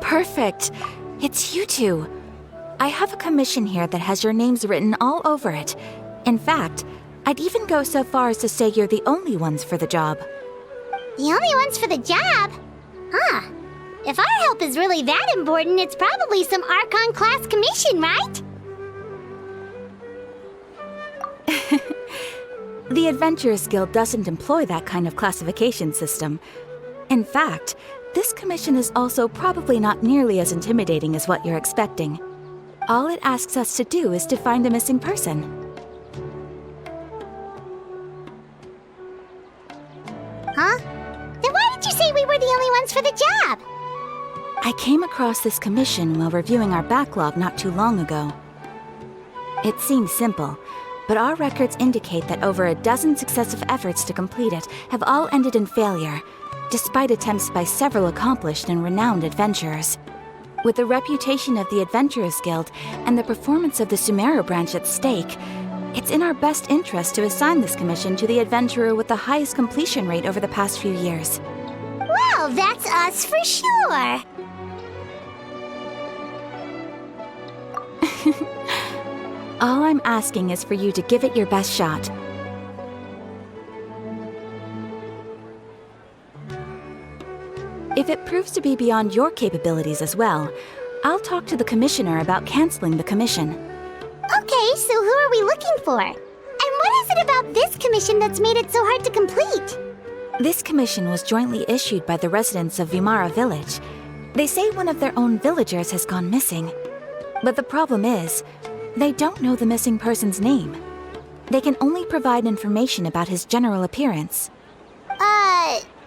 Perfect. It's you two. I have a commission here that has your names written all over it. In fact, I'd even go so far as to say you're the only ones for the job. The only ones for the job? Huh. If our help is really that important, it's probably some Archon class commission, right? The Adventurers Guild doesn't employ that kind of classification system. In fact, this commission is also probably not nearly as intimidating as what you're expecting. All it asks us to do is to find a missing person. Huh? Then why did you say we were the only ones for the job? I came across this commission while reviewing our backlog not too long ago. It seems simple, but our records indicate that over a dozen successive efforts to complete it have all ended in failure, despite attempts by several accomplished and renowned adventurers. With the reputation of the Adventurers Guild and the performance of the Sumeru branch at stake, it's in our best interest to assign this commission to the adventurer with the highest completion rate over the past few years. Well, that's us for sure! All I'm asking is for you to give it your best shot. If it proves to be beyond your capabilities as well, I'll talk to the commissioner about canceling the commission. Okay, so who are we looking for? And what is it about this commission that's made it so hard to complete? This commission was jointly issued by the residents of Vimara Village. They say one of their own villagers has gone missing. But the problem is, they don't know the missing person's name. They can only provide information about his general appearance.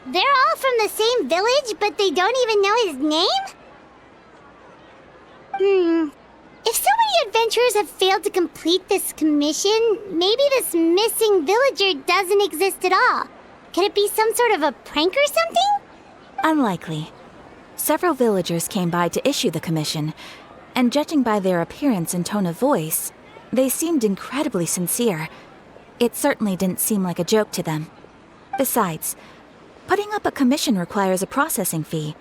They're all from the same village, but they don't even know his name? If so many adventurers have failed to complete this commission, maybe this missing villager doesn't exist at all. Could it be some sort of a prank or something? Unlikely. Several villagers came by to issue the commission, and judging by their appearance and tone of voice, they seemed incredibly sincere. It certainly didn't seem like a joke to them. Besides, putting up a commission requires a processing fee.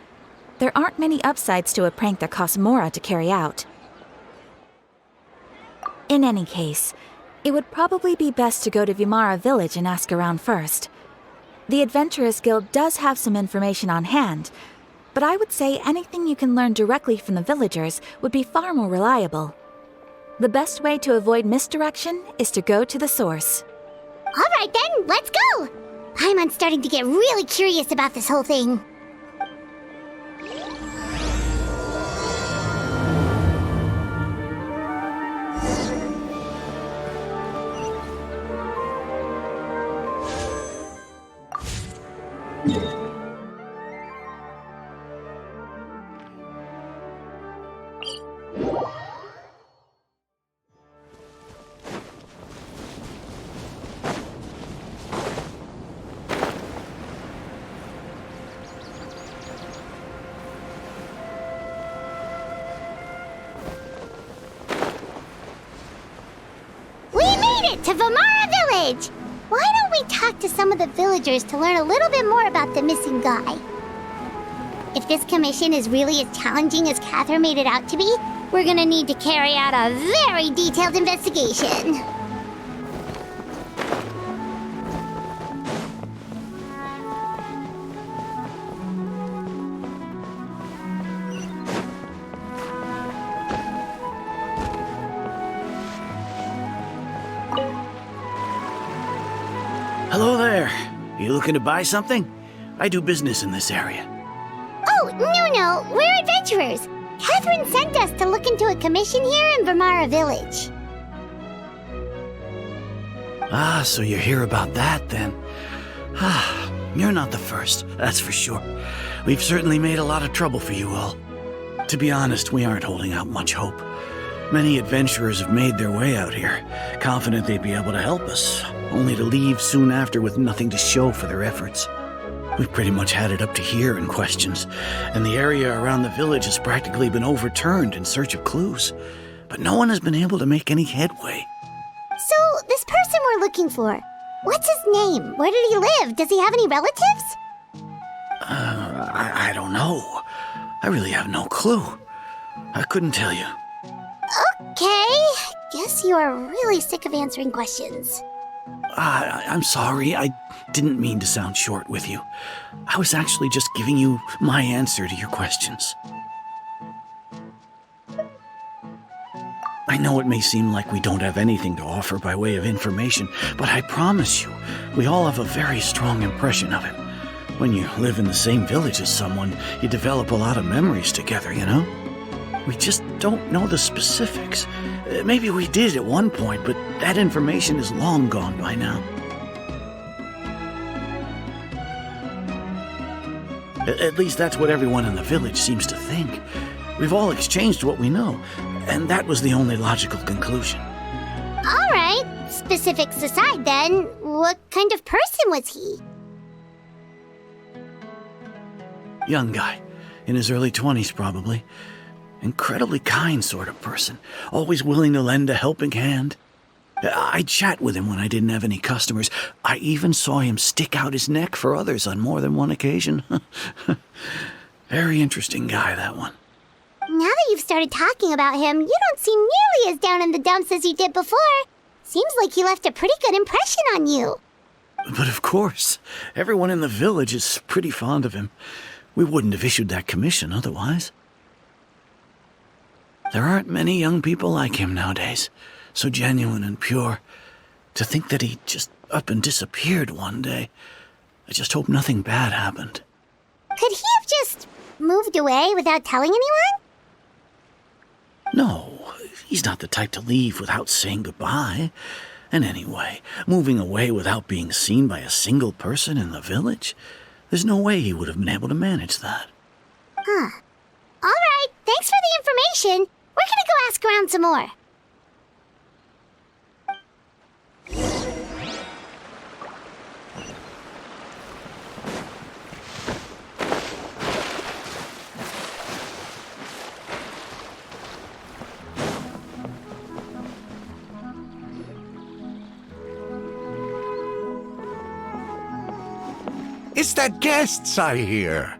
There aren't many upsides to a prank that costs Mora to carry out. In any case, it would probably be best to go to Vimara Village and ask around first. The Adventurers Guild does have some information on hand, but I would say anything you can learn directly from the villagers would be far more reliable. The best way to avoid misdirection is to go to the source. All right then, let's go! I'm starting to get really curious about this whole thing. To Vimara Village! Why don't we talk to some of the villagers to learn a little bit more about the missing guy? If this commission is really as challenging as Catherine made it out to be, we're gonna need to carry out a very detailed investigation. Hello there. You looking to buy something? I do business in this area. Oh, no, we're adventurers. Catherine sent us to look into a commission here in Vimara Village. Ah, so you're here about that then. Ah, you're not the first, that's for sure. We've certainly made a lot of trouble for you all. To be honest, we aren't holding out much hope. Many adventurers have made their way out here, confident they'd be able to help us, only to leave soon after with nothing to show for their efforts. We've pretty much had it up to here in questions, and the area around the village has practically been overturned in search of clues. but no one has been able to make any headway. So, this person we're looking for, what's his name? Where did he live? Does he have any relatives? I don't know. I really have no clue. I couldn't tell you. Okay, guess you are really sick of answering questions. I'm sorry. I didn't mean to sound short with you. I was actually just giving you my answer to your questions. I know it may seem like we don't have anything to offer by way of information, but I promise you, we all have a very strong impression of him. When you live in the same village as someone, you develop a lot of memories together, you know? We just don't know the specifics. Maybe we did at one point, but that information is long gone by now. At least that's what everyone in the village seems to think. We've all exchanged what we know, and that was the only logical conclusion. All right, specifics aside then, what kind of person was he? Young guy, in his early 20s probably. Incredibly kind sort of person, always willing to lend a helping hand. I'd chat with him when I didn't have any customers. I even saw him stick out his neck for others on more than one occasion. Very interesting guy, that one. Now that you've started talking about him, you don't seem nearly as down in the dumps as you did before. Seems like he left a pretty good impression on you. But of course, everyone in the village is pretty fond of him. We wouldn't have issued that commission otherwise. There aren't many young people like him nowadays, so genuine and pure. To think that he just up and disappeared one day. I just hope nothing bad happened. Could he have just moved away without telling anyone? No, he's not the type to leave without saying goodbye. And anyway, moving away without being seen by a single person in the village, there's no way he would have been able to manage that. Huh. All right, thanks for the information. We're gonna go ask around some more. It's the guests I hear.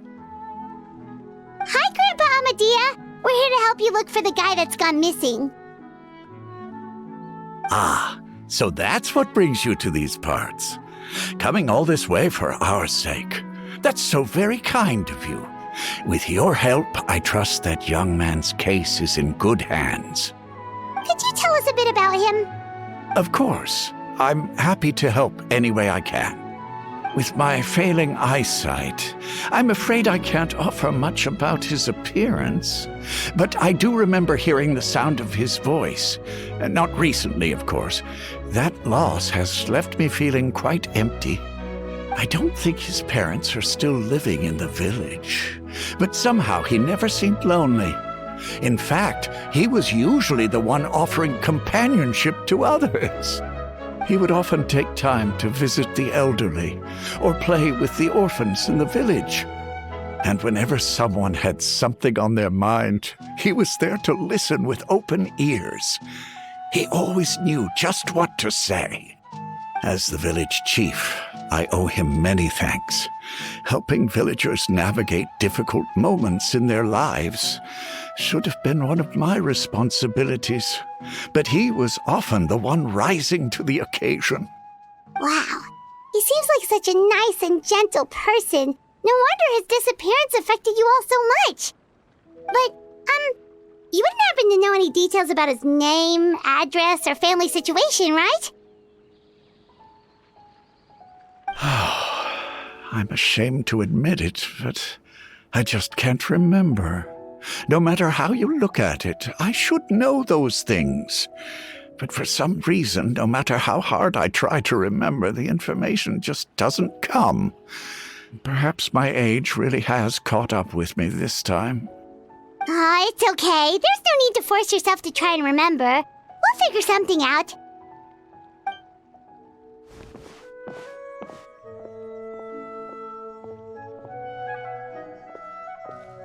Hi, Grandpa Amadea. We're here to help you look for the guy that's gone missing. Ah, so that's what brings you to these parts. Coming all this way for our sake. That's so very kind of you. With your help, I trust that young man's case is in good hands. Could you tell us a bit about him? Of course. I'm happy to help any way I can. With my failing eyesight, I'm afraid I can't offer much about his appearance. But I do remember hearing the sound of his voice. Not recently, of course. That loss has left me feeling quite empty. I don't think his parents are still living in the village. But somehow he never seemed lonely. In fact, he was usually the one offering companionship to others. He would often take time to visit the elderly or play with the orphans in the village. And whenever someone had something on their mind, he was there to listen with open ears. He always knew just what to say. As the village chief, I owe him many thanks. Helping villagers navigate difficult moments in their lives should have been one of my responsibilities, but he was often the one rising to the occasion. Wow, he seems like such a nice and gentle person. No wonder his disappearance affected you all so much. But, you wouldn't happen to know any details about his name, address, or family situation, right? I'm ashamed to admit it, but I just can't remember. No matter how you look at it, I should know those things. But for some reason, no matter how hard I try to remember, the information just doesn't come. Perhaps my age really has caught up with me this time. It's okay. There's no need to force yourself to try and remember. We'll figure something out.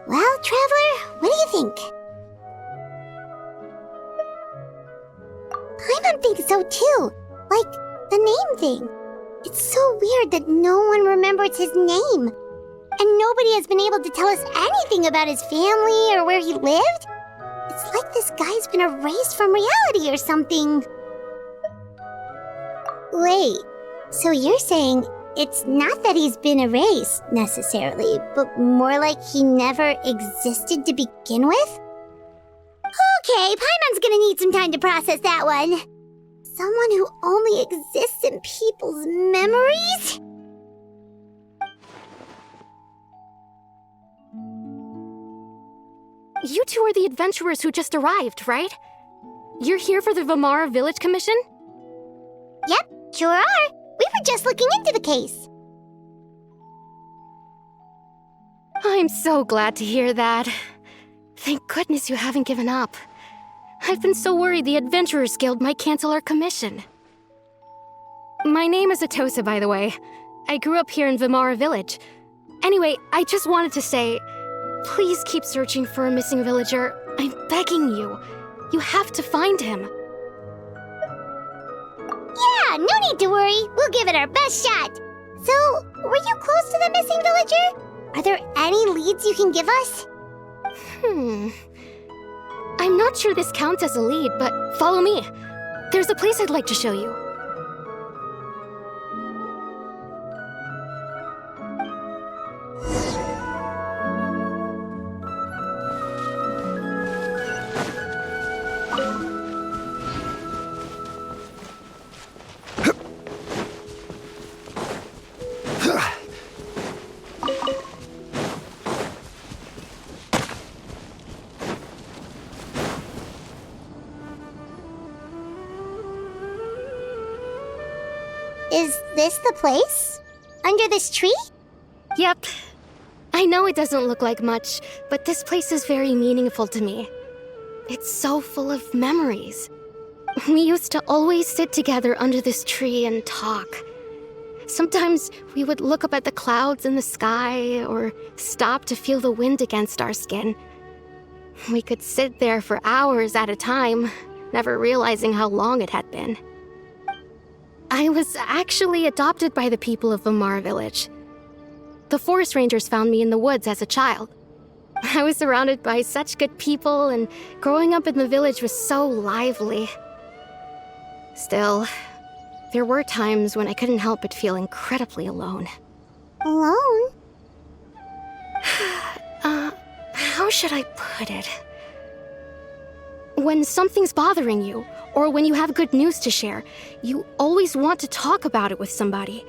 Well, Traveler, what do you think? even think so too. Like, the name thing. It's so weird that no one remembers his name. And nobody has been able to tell us anything about his family or where he lived. It's like this guy's been erased from reality or something. Wait, so you're saying it's not that he's been erased, necessarily, but more like he never existed to begin with? Okay, Paimon's gonna need some time to process that one. Someone who only exists in people's memories? You two are the adventurers who just arrived, right? You're here for the Vamara Village Commission? Yep, sure are. We were just looking into the case. I'm so glad to hear that. Thank goodness you haven't given up. I've been so worried the Adventurers Guild might cancel our commission. My name is Atosa, by the way. I grew up here in Vamara Village. Anyway, I just wanted to say, please keep searching for a missing villager. I'm begging you. You have to find him. Yeah, no need to worry. We'll give it our best shot. So, were you close to the missing villager? Are there any leads you can give us? I'm not sure this counts as a lead, but follow me. There's a place I'd like to show you. Is this the place? Under this tree? Yep. I know it doesn't look like much, but this place is very meaningful to me. It's so full of memories. We used to always sit together under this tree and talk. Sometimes we would look up at the clouds in the sky or stop to feel the wind against our skin. We could sit there for hours at a time, never realizing how long it had been. I was actually adopted by the people of Vamara Village. The forest rangers found me in the woods as a child. I was surrounded by such good people, and growing up in the village was so lively. Still, there were times when I couldn't help but feel incredibly alone. Alone? How should I put it? When something's bothering you, or when you have good news to share, you always want to talk about it with somebody.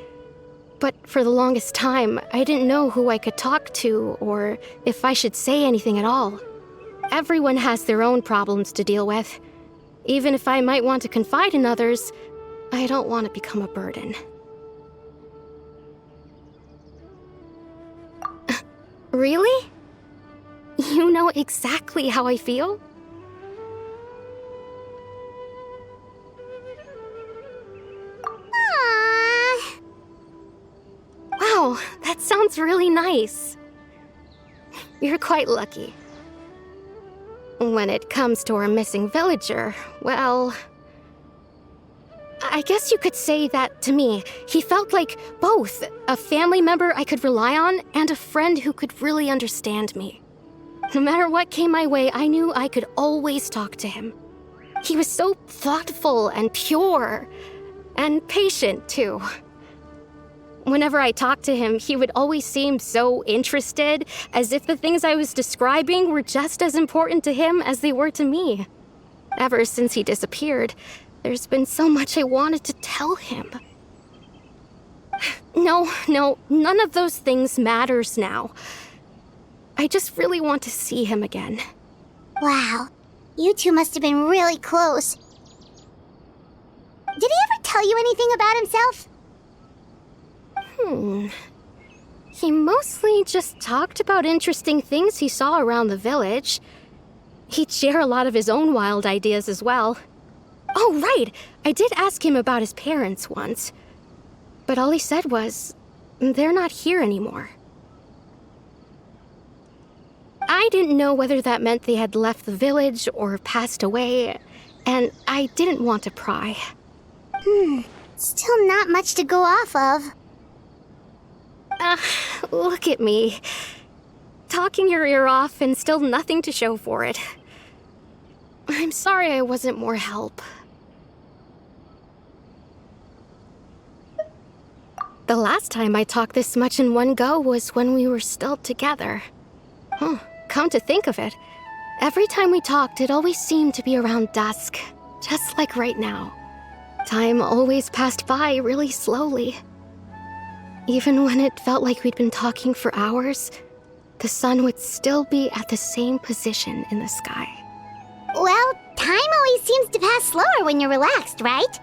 But for the longest time, I didn't know who I could talk to, or if I should say anything at all. Everyone has their own problems to deal with. Even if I might want to confide in others, I don't want to become a burden. Really? You know exactly how I feel? Aww. Wow, that sounds really nice. You're quite lucky. When it comes to our missing villager, well, I guess you could say that to me. He felt like both a family member I could rely on and a friend who could really understand me. No matter what came my way, I knew I could always talk to him. He was so thoughtful and pure, and patient too. Whenever I talked to him, he would always seem so interested, as if the things I was describing were just as important to him as they were to me. Ever since he disappeared, there's been so much I wanted to tell him. No, none of those things matters now. I just really want to see him again. Wow, you two must have been really close. Did he ever tell you anything about himself? He mostly just talked about interesting things he saw around the village. He'd share a lot of his own wild ideas as well. Oh, right! I did ask him about his parents once. But all he said was, they're not here anymore. I didn't know whether that meant they had left the village or passed away. and I didn't want to pry. Still not much to go off of. Look at me. Talking your ear off and still nothing to show for it. I'm sorry I wasn't more help. The last time I talked this much in one go was when we were still together. Come to think of it, every time we talked, it always seemed to be around dusk, just like right now. Time always passed by really slowly. Even when it felt like we'd been talking for hours, the sun would still be at the same position in the sky. Well, time always seems to pass slower when you're relaxed, right?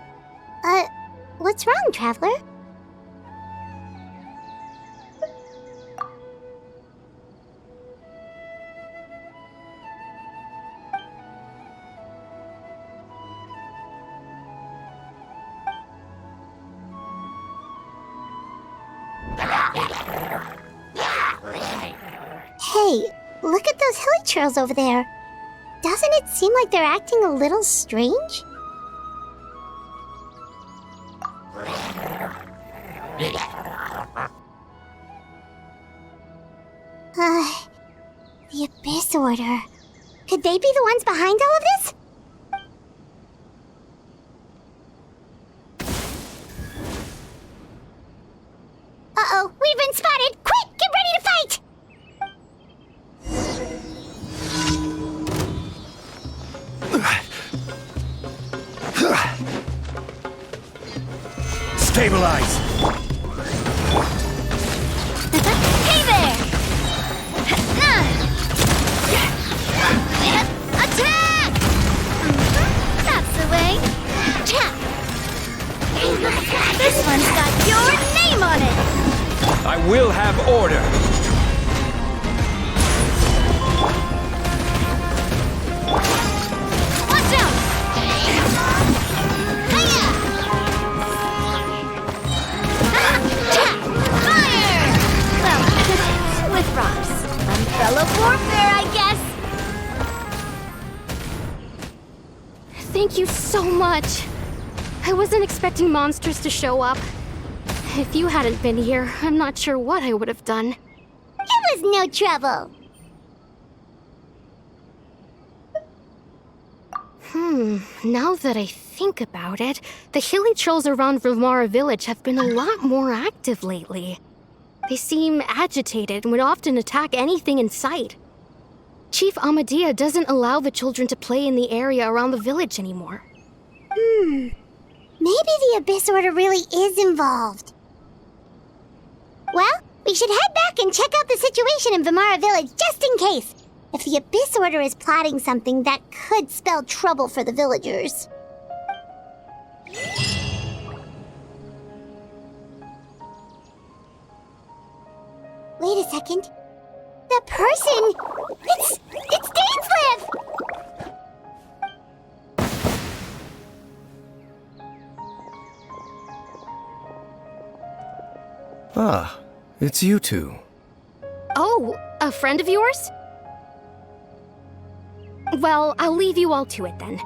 What's wrong, Traveler? Hey, look at those hilichurls over there. Doesn't it seem like they're acting a little strange? The Abyss Order. Could they be the ones behind all of this? Uh-oh, we've been spotted! Quick, get ready to fight! Stabilize! Hey there! Attack! That's the way. This one's got your name on it! I will have order. Watch out! Hiya! Fire! Well, with rocks. Umbrella warfare, I guess. Thank you so much. I wasn't expecting monsters to show up. If you hadn't been here, I'm not sure what I would have done. It was no trouble. Now that I think about it, the hilichurls around Vilmara village have been a lot more active lately. They seem agitated and would often attack anything in sight. Chief Amadea doesn't allow the children to play in the area around the village anymore. Maybe the Abyss Order really is involved. Well, we should head back and check out the situation in Vilmara village just in case. If the Abyss Order is plotting something that could spell trouble for the villagers. Wait a second. That person! It's Dainsleif! Ah, it's you two. Oh, a friend of yours? Well, I'll leave you all to it then.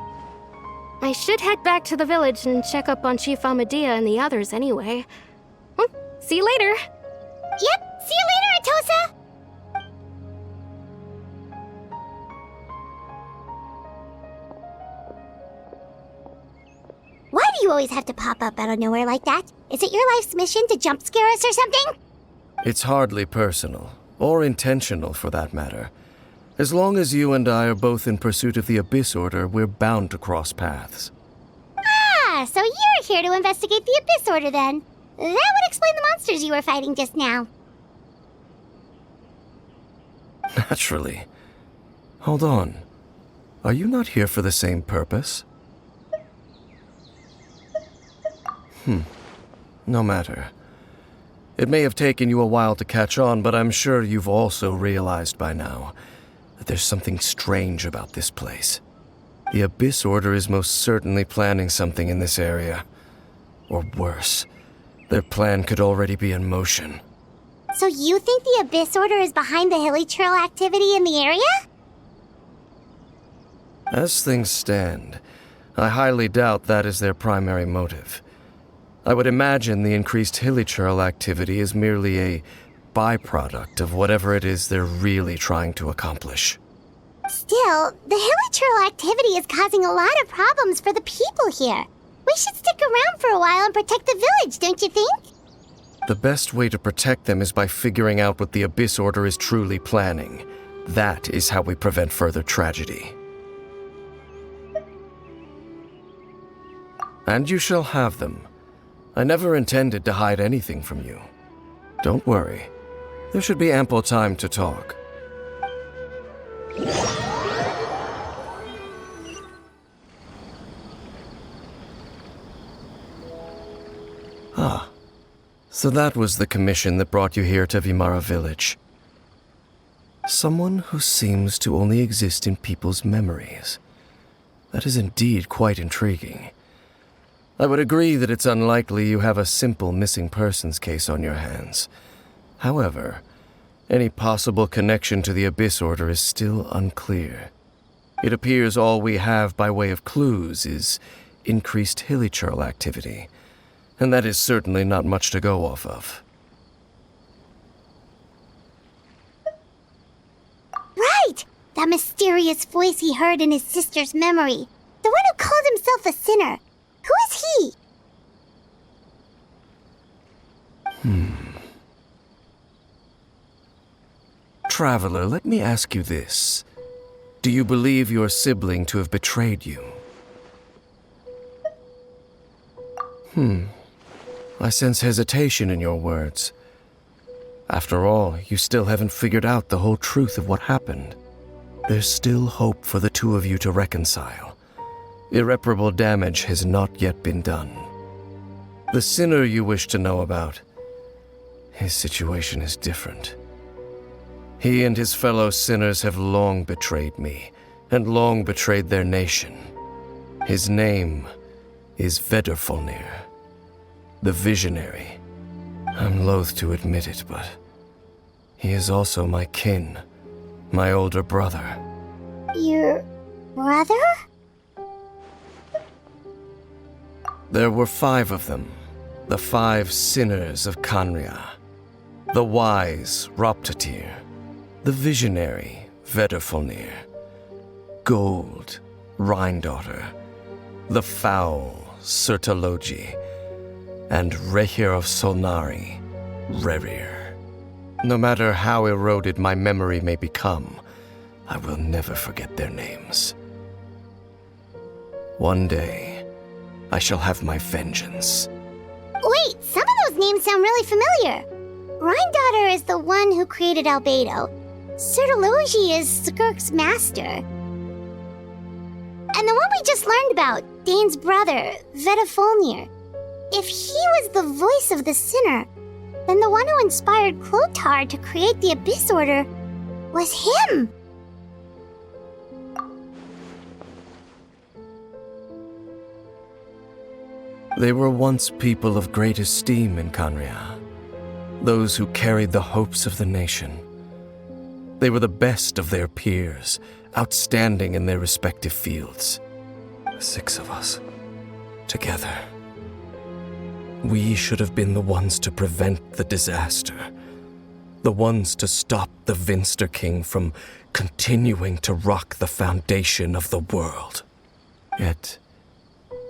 I should head back to the village and check up on Chief Amadea and the others anyway. Well, see you later. Yep, see you later, Atosa! Why do you always have to pop up out of nowhere like that? Is it your life's mission to jump scare us or something? It's hardly personal, or intentional for that matter. As long as you and I are both in pursuit of the Abyss Order, we're bound to cross paths. Ah, so you're here to investigate the Abyss Order then. That would explain the monsters you were fighting just now. Naturally. Hold on. Are you not here for the same purpose? No matter. It may have taken you a while to catch on, but I'm sure you've also realized by now that there's something strange about this place. The Abyss Order is most certainly planning something in this area. Or worse, their plan could already be in motion. So you think the Abyss Order is behind the hilichurl activity in the area? As things stand, I highly doubt that is their primary motive. I would imagine the increased hilichurl activity is merely a byproduct of whatever it is they're really trying to accomplish. Still, the hilichurl activity is causing a lot of problems for the people here. We should stick around for a while and protect the village, don't you think? The best way to protect them is by figuring out what the Abyss Order is truly planning. That is how we prevent further tragedy. And you shall have them. I never intended to hide anything from you. Don't worry. There should be ample time to talk. So that was the commission that brought you here to Vimara Village. Someone who seems to only exist in people's memories. That is indeed quite intriguing. I would agree that it's unlikely you have a simple missing persons case on your hands. However, any possible connection to the Abyss Order is still unclear. It appears all we have by way of clues is increased hilichurl activity, and that is certainly not much to go off of. Right! That mysterious voice he heard in his sister's memory. The one who called himself a sinner. Who is he? Traveler, let me ask you this. Do you believe your sibling to have betrayed you? I sense hesitation in your words. After all, you still haven't figured out the whole truth of what happened. There's still hope for the two of you to reconcile. Irreparable damage has not yet been done. The sinner you wish to know about, his situation is different. He and his fellow sinners have long betrayed me, and long betrayed their nation. His name is Vedrfolnir, the Visionary. I'm loath to admit it, but he is also my kin, my older brother. Your brother? There were 5 of them, the 5 sinners of Khaenri'ah. The wise Roptatyr, the visionary Vedrfolnir, Gold Rhine-daughter, the foul Sertologi, and Rehir of Solnari, Rerir. No matter how eroded my memory may become, I will never forget their names. One day, I shall have my vengeance. Wait, some of those names sound really familiar. Rhine-daughter is the one who created Albedo. Sertologi is Skirk's master. And the one we just learned about, Dane's brother, Vedrfolnir. If he was the voice of the sinner, then the one who inspired Clothar to create the Abyss Order was him. They were once people of great esteem in Khaenri'ah, those who carried the hopes of the nation. They were the best of their peers, outstanding in their respective fields. 6 of us, together. We should have been the ones to prevent the disaster. The ones to stop the Vinster King from continuing to rock the foundation of the world. Yet,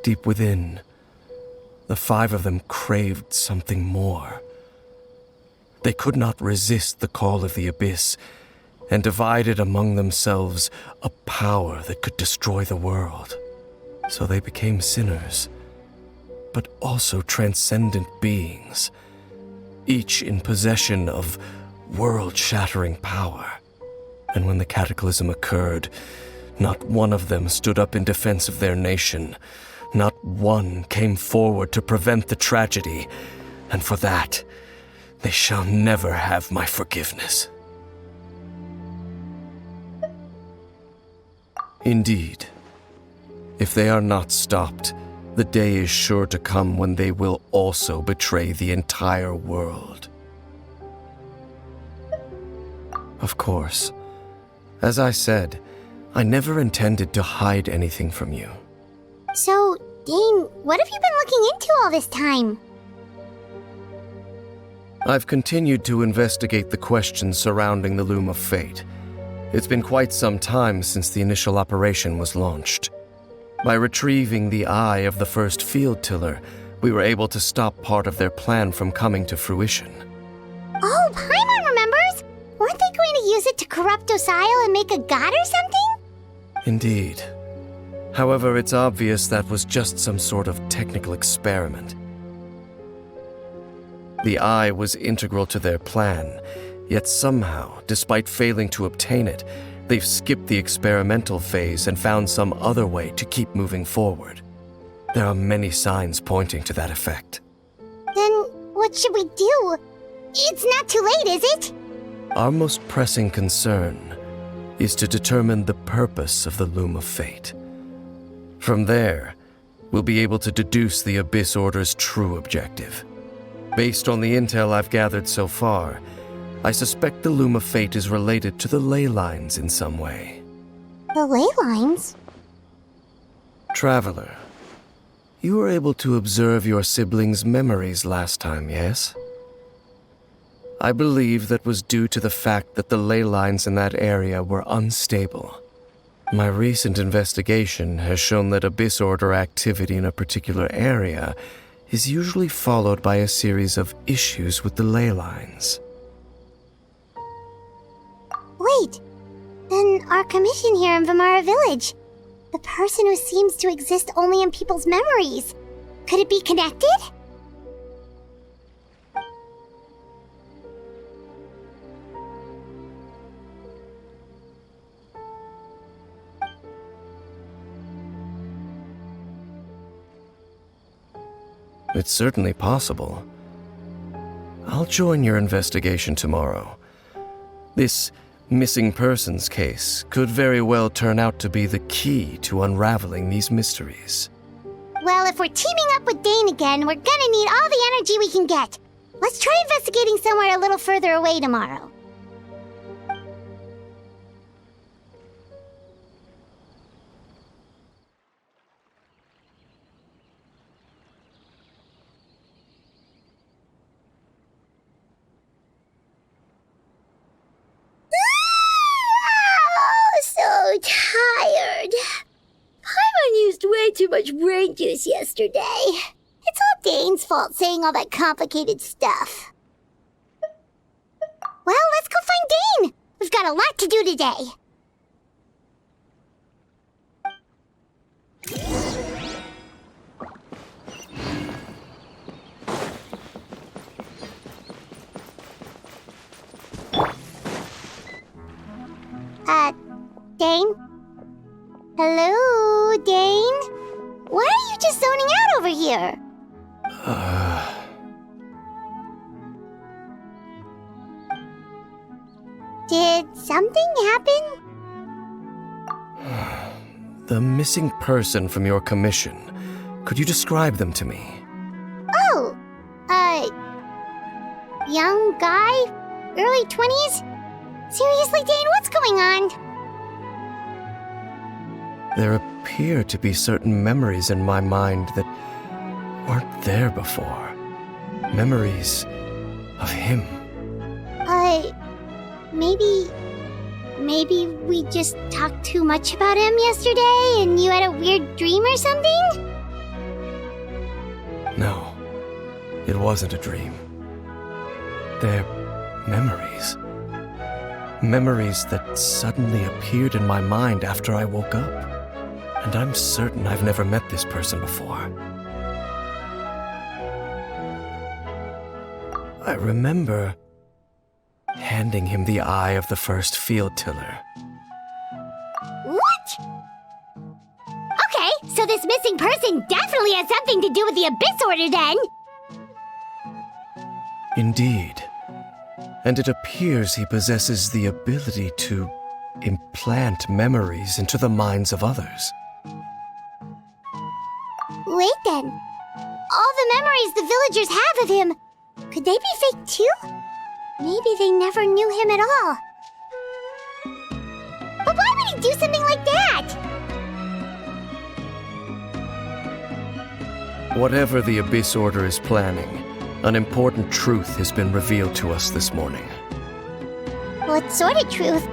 deep within, the 5 of them craved something more. They could not resist the call of the Abyss, and divided among themselves a power that could destroy the world. So they became sinners, but also transcendent beings, each in possession of world-shattering power. And when the cataclysm occurred, not one of them stood up in defense of their nation. Not one came forward to prevent the tragedy, and for that, they shall never have my forgiveness. Indeed, if they are not stopped, the day is sure to come when they will also betray the entire world. Of course, as I said, I never intended to hide anything from you. So, Dane, what have you been looking into all this time? I've continued to investigate the questions surrounding the Loom of Fate. It's been quite some time since the initial operation was launched. By retrieving the eye of the first field tiller, we were able to stop part of their plan from coming to fruition. Oh, Paimon remembers! Weren't they going to use it to corrupt Osile and make a god or something? Indeed. However, it's obvious that was just some sort of technical experiment. The eye was integral to their plan, yet somehow, despite failing to obtain it, they've skipped the experimental phase and found some other way to keep moving forward. There are many signs pointing to that effect. Then what should we do? It's not too late, is it? Our most pressing concern is to determine the purpose of the Loom of Fate. From there, we'll be able to deduce the Abyss Order's true objective. Based on the intel I've gathered so far, I suspect the Loom of Fate is related to the ley lines in some way. The ley lines? Traveler, you were able to observe your siblings' memories last time, yes? I believe that was due to the fact that the ley lines in that area were unstable. My recent investigation has shown that Abyss Order activity in a particular area is usually followed by a series of issues with the ley lines. Wait, then our commission here in Vamara Village, the person who seems to exist only in people's memories, could it be connected? It's certainly possible. I'll join your investigation tomorrow. This missing persons case could very well turn out to be the key to unraveling these mysteries. Well, if we're teaming up with Dane again, we're gonna need all the energy we can get. Let's try investigating somewhere a little further away tomorrow. Tired. Paimon used way too much brain juice yesterday. It's all Dane's fault saying all that complicated stuff. Well, let's go find Dane. We've got a lot to do today. Dane? Hello, Dane? Why are you just zoning out over here? Did something happen? The missing person from your commission. Could you describe them to me? Oh, young guy? Early 20s? Seriously, Dane, what's going on? There appear to be certain memories in my mind that weren't there before. Memories of him. Maybe we just talked too much about him yesterday and you had a weird dream or something? No, it wasn't a dream. They're memories. Memories that suddenly appeared in my mind after I woke up. And I'm certain I've never met this person before. I remember handing him the eye of the first field tiller. What? Okay, so this missing person definitely has something to do with the Abyss Order then. Indeed. And it appears he possesses the ability to implant memories into the minds of others. Wait then. All the memories the villagers have of him, could they be fake too? Maybe they never knew him at all. But why would he do something like that? Whatever the Abyss Order is planning, an important truth has been revealed to us this morning. What sort of truth?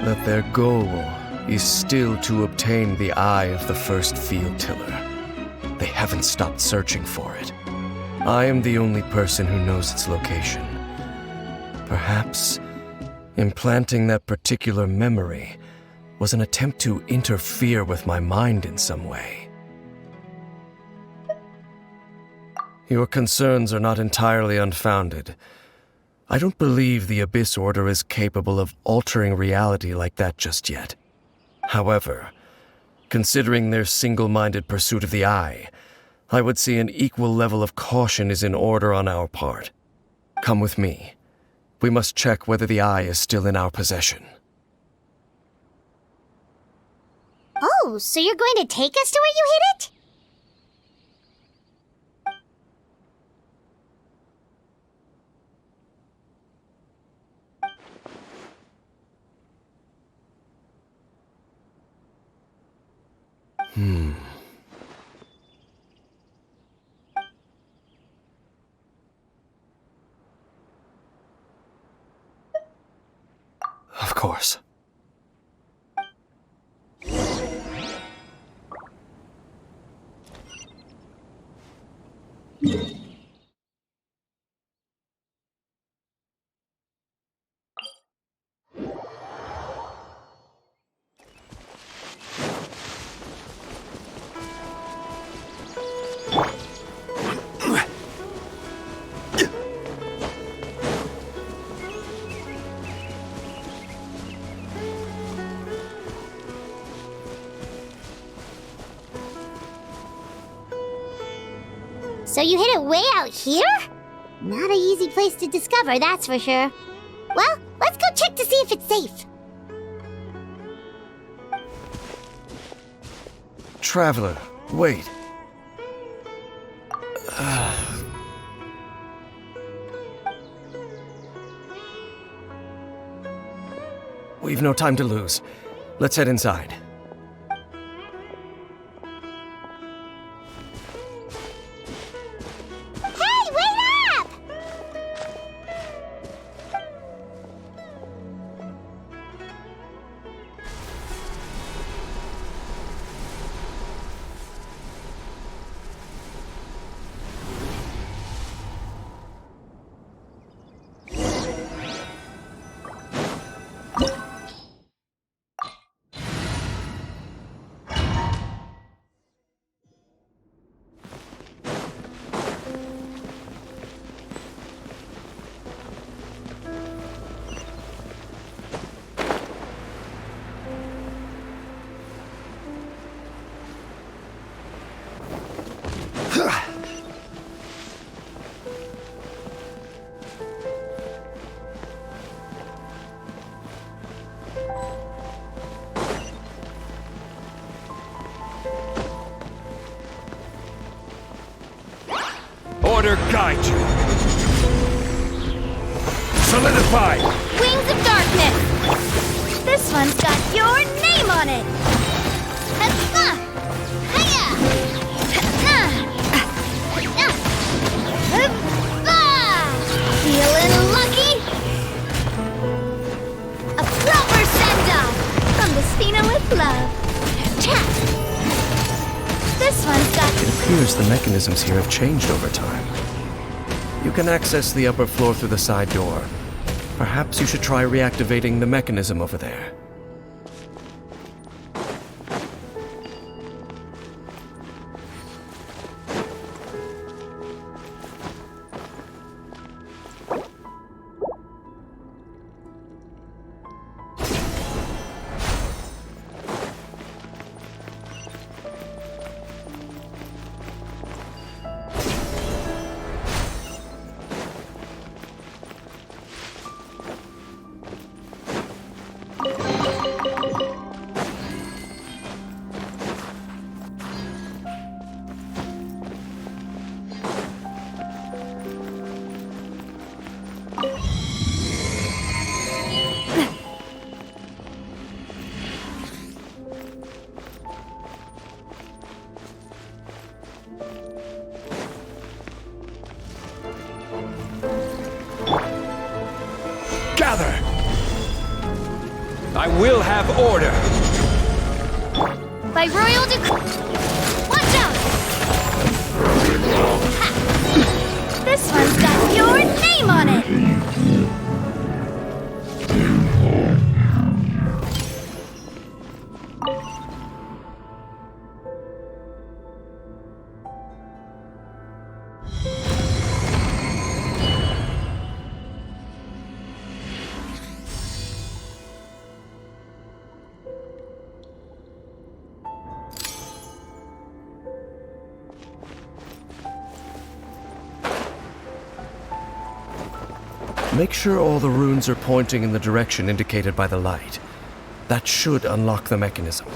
That their goal is still to obtain the eye of the first field tiller. They haven't stopped searching for it. I am the only person who knows its location. Perhaps implanting that particular memory was an attempt to interfere with my mind in some way. Your concerns are not entirely unfounded. I don't believe the Abyss Order is capable of altering reality like that just yet. However, considering their single-minded pursuit of the Eye, I would say an equal level of caution is in order on our part. Come with me. We must check whether the Eye is still in our possession. Oh, so you're going to take us to where you hid it? Of course. So you hid it way out here? Not an easy place to discover, that's for sure. Well, let's go check to see if it's safe. Traveler, wait. We've no time to lose. Let's head inside. Hey, wait up! Order guide you. Solidify! Wings of Darkness! This one's got your name on it! Feeling lucky? A proper send-off from the Spina with love. Tap! This one's got... It appears the mechanisms here have changed over time. You can access the upper floor through the side door. Perhaps you should try reactivating the mechanism over there. will have order. By royal watch out! Ha! This one's got your name on it! Make sure all the runes are pointing in the direction indicated by the light. That should unlock the mechanism.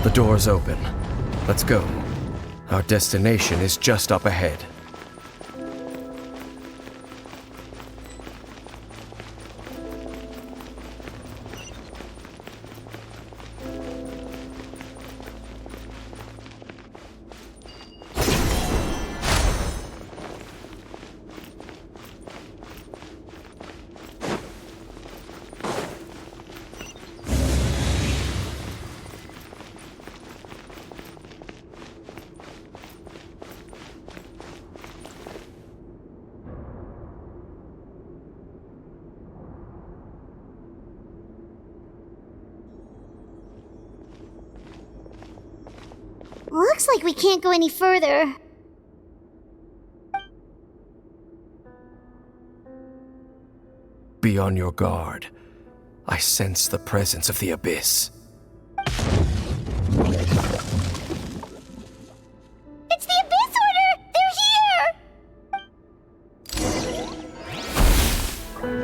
The door's open. Let's go. Our destination is just up ahead. Looks like we can't go any further. Be on your guard. I sense the presence of the Abyss. It's the Abyss Order! They're here!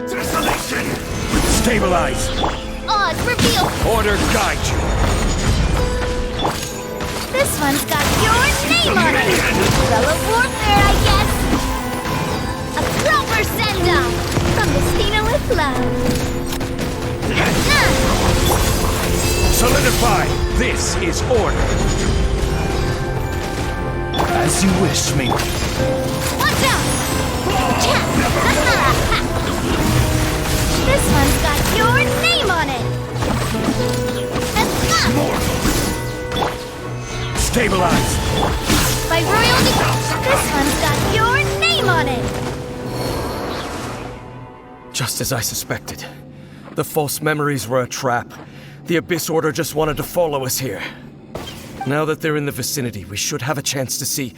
Desolation! Stabilize! Oz, reveal! Order guide you. This one's got your name on it! Spell of warfare, I guess! A proper send-off from Mistina with love. Solidify. This is order. As you wish, me. Watch out! This one's got your name on it! Stabilize. By royal this one's got your name on it! Just as I suspected. The false memories were a trap. The Abyss Order just wanted to follow us here. Now that they're in the vicinity, we should have a chance to see...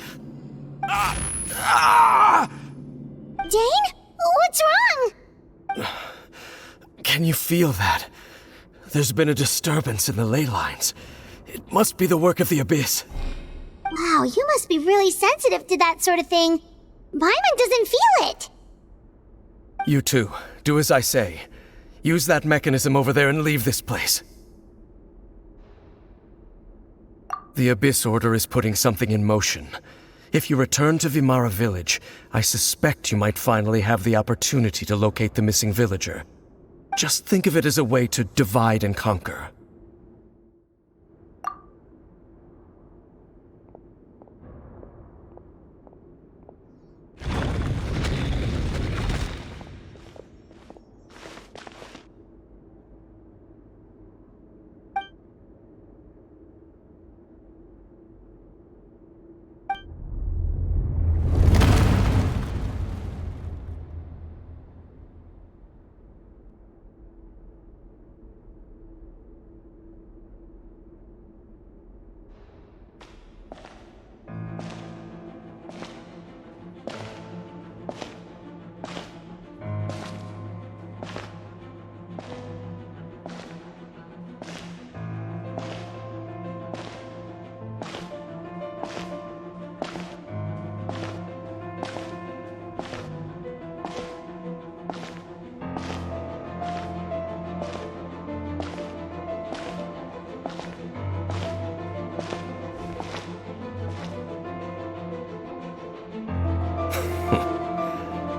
Dane? What's wrong? Can you feel that? There's been a disturbance in the ley lines. It must be the work of the Abyss. Wow, you must be really sensitive to that sort of thing. Paimon doesn't feel it. You too. Do as I say. Use that mechanism over there and leave this place. The Abyss Order is putting something in motion. If you return to Vimara Village, I suspect you might finally have the opportunity to locate the missing villager. Just think of it as a way to divide and conquer.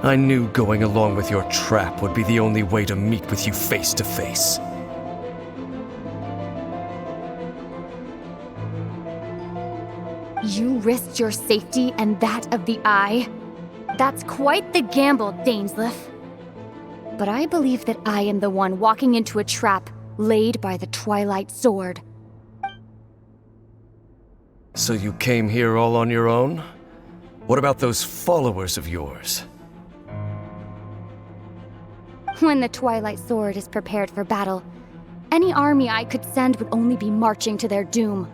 I knew going along with your trap would be the only way to meet with you face to face. You risked your safety and that of the Eye? That's quite the gamble, Dainsleif. But I believe that I am the one walking into a trap laid by the Twilight Sword. So you came here all on your own? What about those followers of yours? When the Twilight Sword is prepared for battle, any army I could send would only be marching to their doom.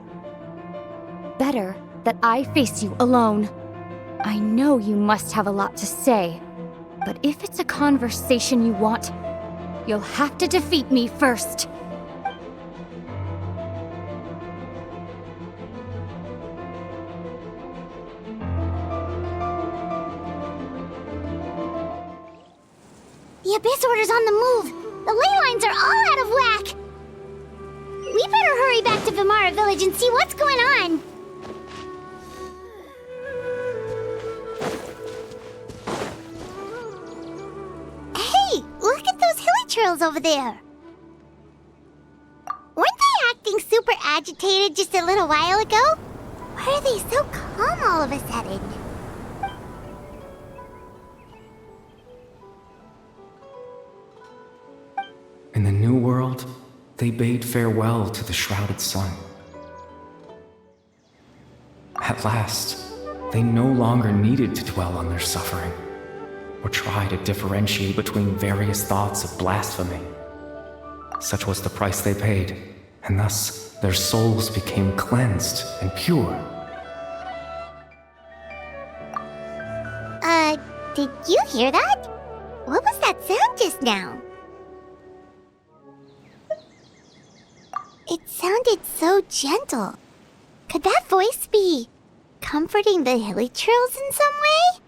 Better that I face you alone. I know you must have a lot to say, but if it's a conversation you want, you'll have to defeat me first. The Abyss Order's on the move! The ley lines are all out of whack! We better hurry back to Vimara Village and see what's going on! Hey! Look at those hilichurls over there! Weren't they acting super agitated just a little while ago? Why are they so calm all of a sudden? In the new world, they bade farewell to the shrouded sun. At last, they no longer needed to dwell on their suffering, or try to differentiate between various thoughts of blasphemy. Such was the price they paid, and thus their souls became cleansed and pure. Did you hear that? What was that sound just now? It sounded so gentle. Could that voice be comforting the hilichurls in some way?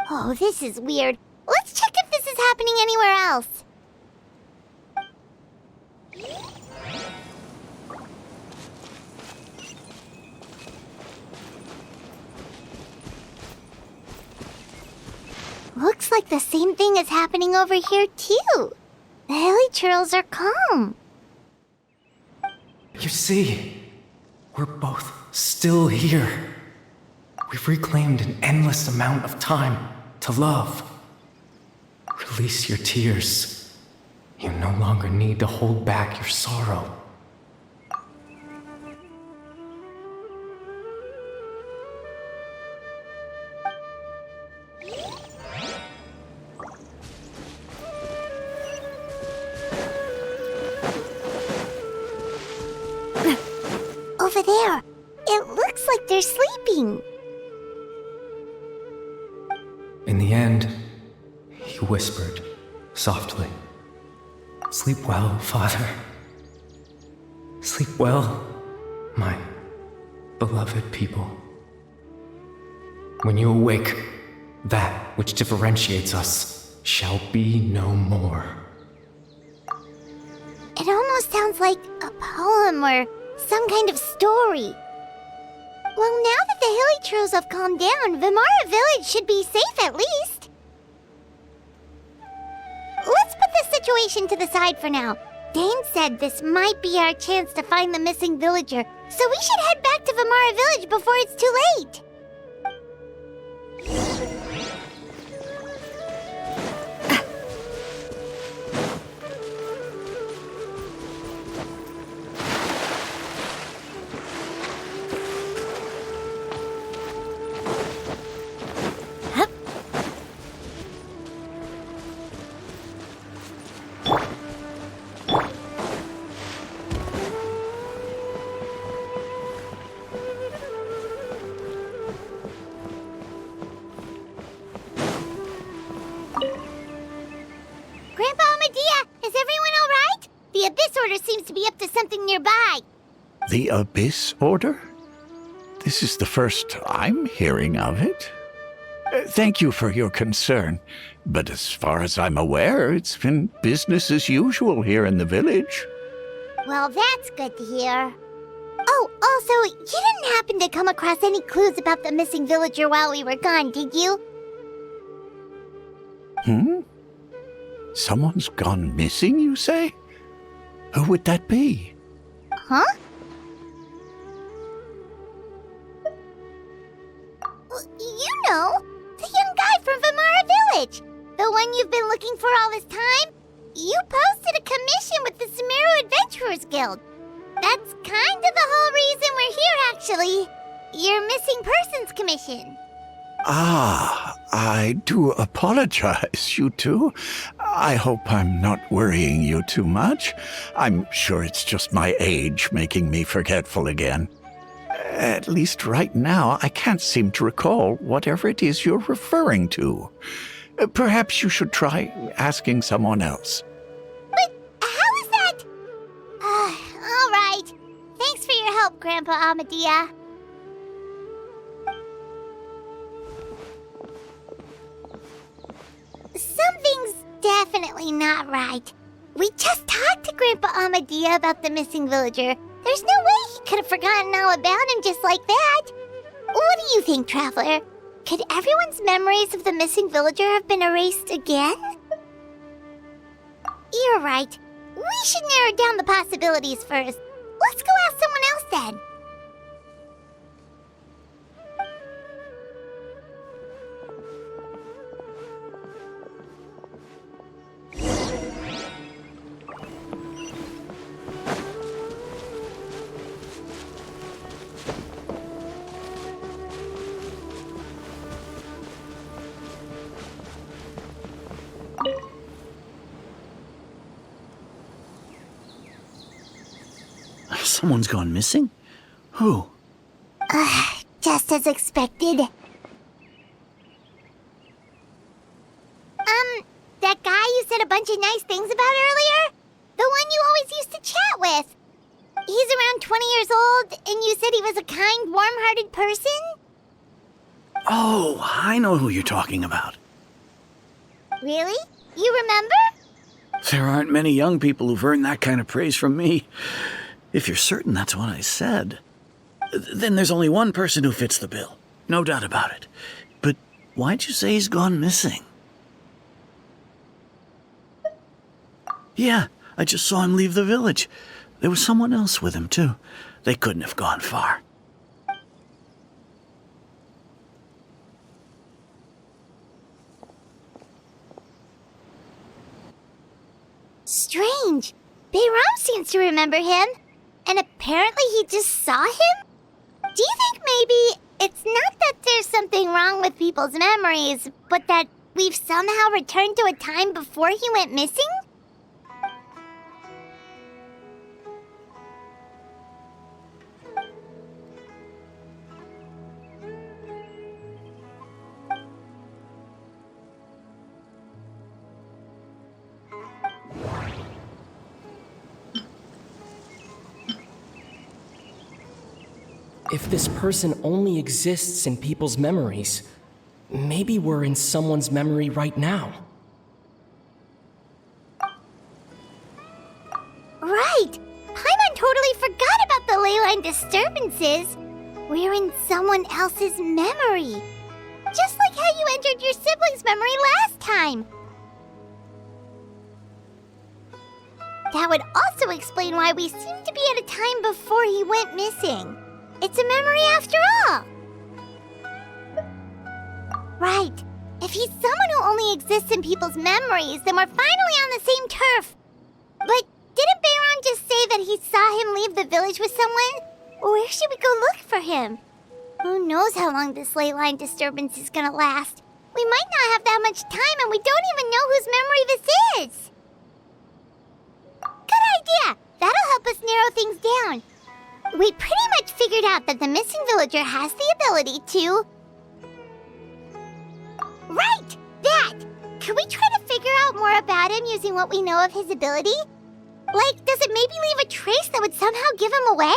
Oh, this is weird. Let's check if this is happening anywhere else. Looks like the same thing is happening over here too. The hilichurls are calm. You see, we're both still here. We've reclaimed an endless amount of time to love. Release your tears. You no longer need to hold back your sorrow. Over there. It looks like they're sleeping. In the end, he whispered softly, "Sleep well, Father. Sleep well, my beloved people. When you awake, that which differentiates us shall be no more." It almost sounds like a poem or some kind of story. Well, now that the hilichurls have calmed down, Vimara Village should be safe at least. Let's put this situation to the side for now. Dane said this might be our chance to find the missing villager, so we should head back to Vimara Village before it's too late. Grandpa Medea, is everyone all right? The Abyss Order seems to be up to something nearby. The Abyss Order? This is the first I'm hearing of it. Thank you for your concern, but as far as I'm aware, it's been business as usual here in the village. Well, that's good to hear. Oh, also, you didn't happen to come across any clues about the missing villager while we were gone, did you? Someone's gone missing, you say? Who would that be? Huh? You know, the young guy from Vamara Village. The one you've been looking for all this time. You posted a commission with the Sumeru Adventurers Guild. That's kind of the whole reason we're here, actually. Your missing persons commission. Ah, I do apologize, you two. I hope I'm not worrying you too much. I'm sure it's just my age making me forgetful again. At least right now, I can't seem to recall whatever it is you're referring to. Perhaps you should try asking someone else. But how is that? All right. Thanks for your help, Grandpa Amadia. Something's definitely not right. We just talked to Grandpa Amadia about the missing villager. There's no way he could have forgotten all about him just like that. What do you think, Traveler? Could everyone's memories of the missing villager have been erased again? You're right. We should narrow down the possibilities first. Let's go ask someone else then. Someone's gone missing? Who? Just as expected. That guy you said a bunch of nice things about earlier? The one you always used to chat with. He's around 20 years old, and you said he was a kind, warm-hearted person? Oh, I know who you're talking about. Really? You remember? There aren't many young people who've earned that kind of praise from me. If you're certain that's what I said, then there's only one person who fits the bill. No doubt about it. But why'd you say he's gone missing? Yeah, I just saw him leave the village. There was someone else with him, too. They couldn't have gone far. Strange. Bayram seems to remember him. And apparently he just saw him? Do you think maybe it's not that there's something wrong with people's memories, but that we've somehow returned to a time before he went missing? If this person only exists in people's memories, maybe we're in someone's memory right now. Right! Paimon totally forgot about the leyline disturbances. We're in someone else's memory. Just like how you entered your sibling's memory last time. That would also explain why we seem to be at a time before he went missing. It's a memory after all. Right. If he's someone who only exists in people's memories, then we're finally on the same turf. But didn't Bayram just say that he saw him leave the village with someone? Where should we go look for him? Who knows how long this ley line disturbance is gonna last? We might not have that much time, and we don't even know whose memory this is. Good idea! That'll help us narrow things down. We pretty much figured out that the missing villager has the ability to... Right! That! Can we try to figure out more about him using what we know of his ability? Like, does it maybe leave a trace that would somehow give him away?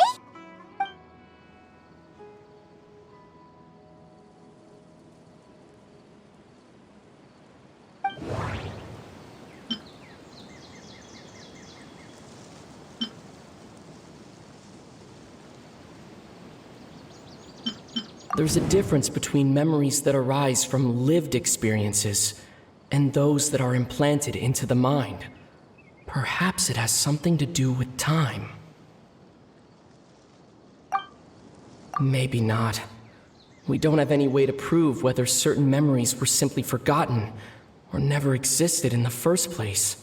There's a difference between memories that arise from lived experiences and those that are implanted into the mind. Perhaps it has something to do with time. Maybe not. We don't have any way to prove whether certain memories were simply forgotten or never existed in the first place.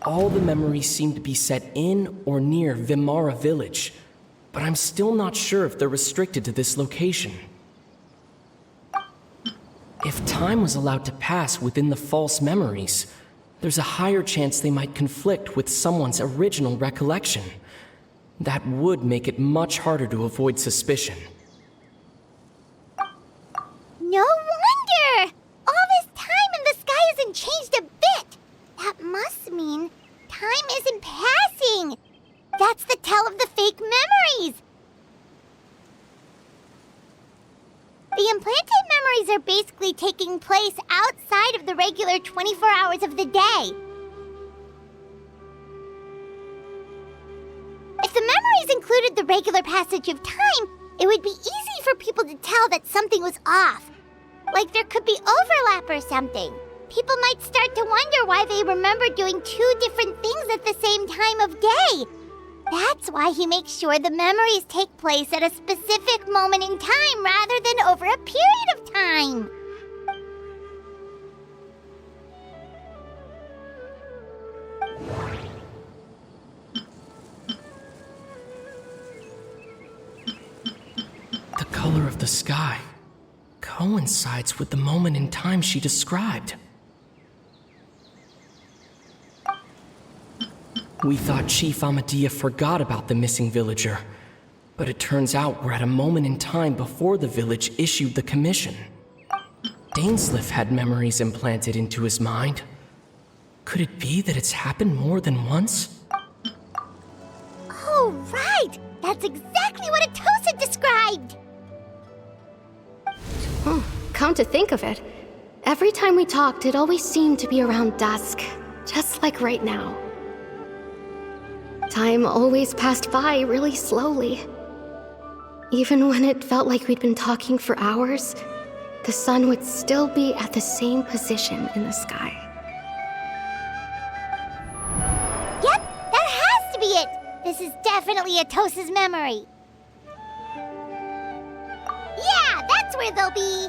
All the memories seem to be set in or near Vimara village, but I'm still not sure if they're restricted to this location. If time was allowed to pass within the false memories, there's a higher chance they might conflict with someone's original recollection. That would make it much harder to avoid suspicion. No wonder! All this time and the sky hasn't changed a bit! That must mean time isn't passing! That's the tell of the fake memories! The implanted memories are basically taking place outside of the regular 24 hours of the day. If the memories included the regular passage of time, it would be easy for people to tell that something was off. Like there could be overlap or something. People might start to wonder why they remember doing two different things at the same time of day. That's why he makes sure the memories take place at a specific moment in time rather than over a period of time. The color of the sky coincides with the moment in time she described. We thought Chief Amadea forgot about the missing villager, but it turns out we're at a moment in time before the village issued the commission. Dainsleif had memories implanted into his mind. Could it be that it's happened more than once? Oh, right! That's exactly what Atosa described! Come to think of it, every time we talked, it always seemed to be around dusk, just like right now. Time always passed by really slowly. Even when it felt like we'd been talking for hours, the sun would still be at the same position in the sky. Yep, that has to be it! This is definitely Atosa's memory. Yeah, that's where they'll be!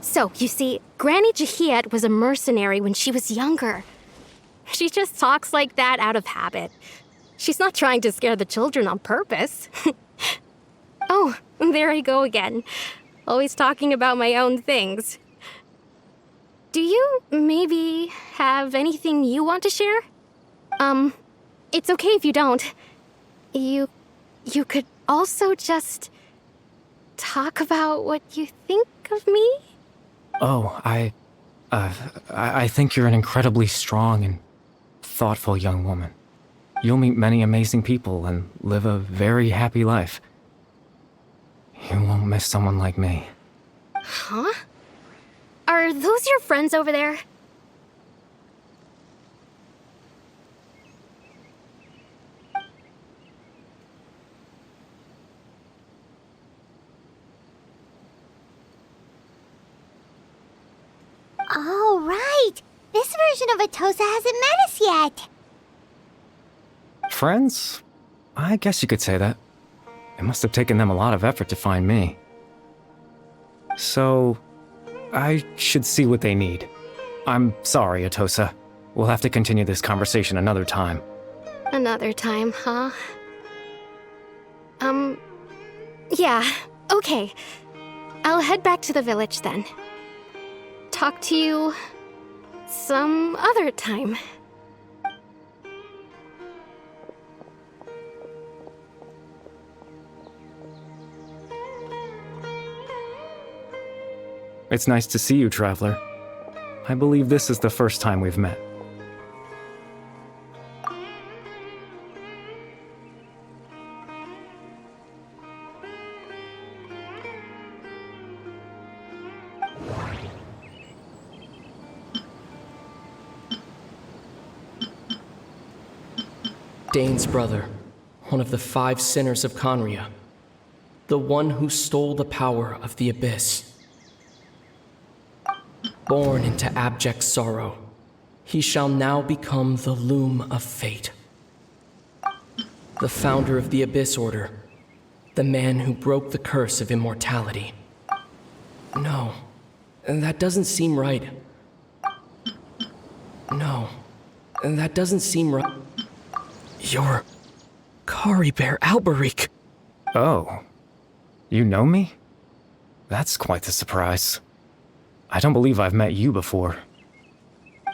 So, you see, Granny Jahiet was a mercenary when she was younger. She just talks like that out of habit. She's not trying to scare the children on purpose. Oh, there I go again. Always talking about my own things. Do you maybe have anything you want to share? It's okay if you don't. You could also just talk about what you think of me? Oh, I think you're an incredibly strong and thoughtful young woman. You'll meet many amazing people and live a very happy life. You won't miss someone like me. Huh? Are those your friends over there? Oh, right! This version of Atosa hasn't met us yet! Friends? I guess you could say that. It must have taken them a lot of effort to find me. So, I should see what they need. I'm sorry, Atosa. We'll have to continue this conversation another time. Another time, huh? Yeah, okay. I'll head back to the village then. Talk to you some other time. It's nice to see you, Traveler. I believe this is the first time we've met. Dane's brother, one of the 5 sinners of Conria, the one who stole the power of the Abyss. Born into abject sorrow, he shall now become the Loom of Fate. The founder of the Abyss Order, the man who broke the curse of immortality. No, that doesn't seem right. No, that doesn't seem right. You're Kari Bear Alberic. Oh, you know me? That's quite the surprise. I don't believe I've met you before.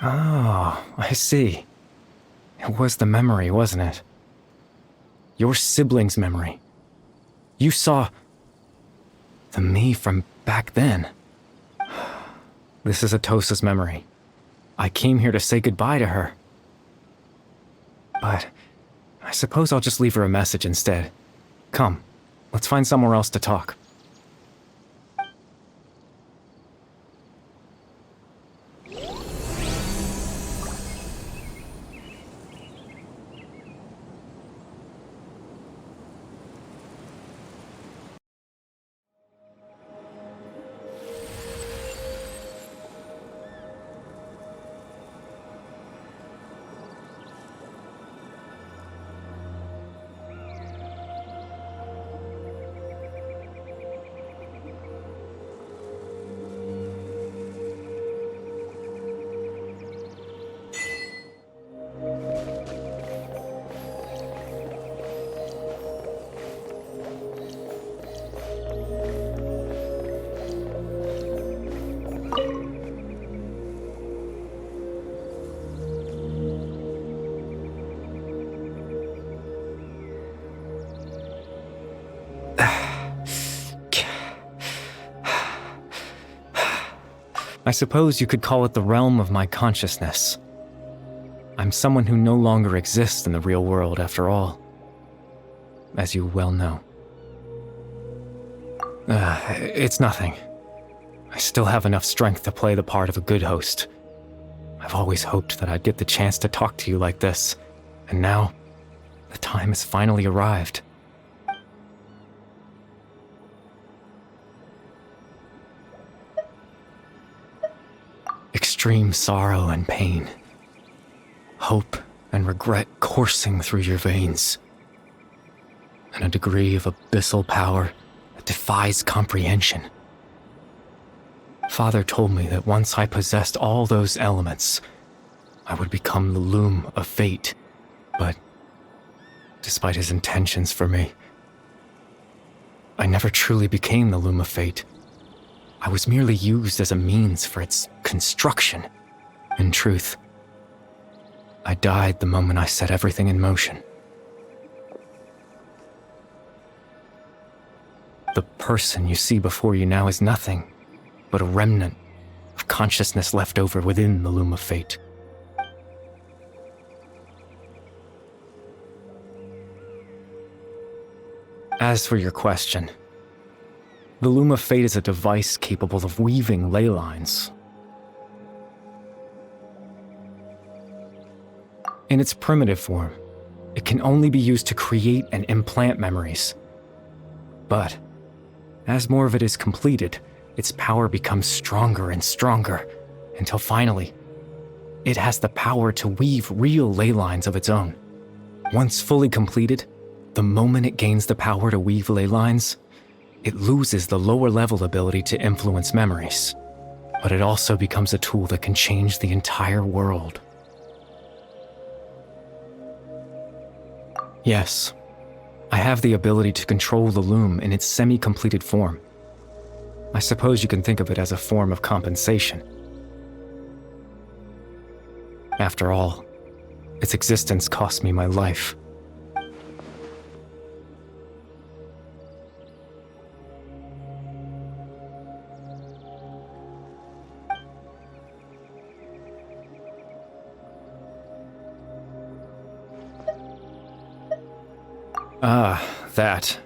Oh, I see. It was the memory, wasn't it? Your sibling's memory. You saw the me from back then. This is Atosa's memory. I came here to say goodbye to her. But I suppose I'll just leave her a message instead. Come, let's find somewhere else to talk. I suppose you could call it the realm of my consciousness. I'm someone who no longer exists in the real world, after all, as you well know. It's nothing. I still have enough strength to play the part of a good host. I've always hoped that I'd get the chance to talk to you like this, and now, the time has finally arrived. Extreme sorrow and pain, hope and regret coursing through your veins, and a degree of abyssal power that defies comprehension. Father told me that once I possessed all those elements, I would become the Loom of Fate, but despite his intentions for me, I never truly became the Loom of Fate. I was merely used as a means for its construction. In truth, I died the moment I set everything in motion. The person you see before you now is nothing but a remnant of consciousness left over within the Loom of Fate. As for your question, the Loom of Fate is a device capable of weaving ley lines. In its primitive form, it can only be used to create and implant memories. But as more of it is completed, its power becomes stronger and stronger, until finally, it has the power to weave real ley lines of its own. Once fully completed, the moment it gains the power to weave ley lines, it loses the lower-level ability to influence memories, but it also becomes a tool that can change the entire world. Yes, I have the ability to control the loom in its semi-completed form. I suppose you can think of it as a form of compensation. After all, its existence cost me my life. That.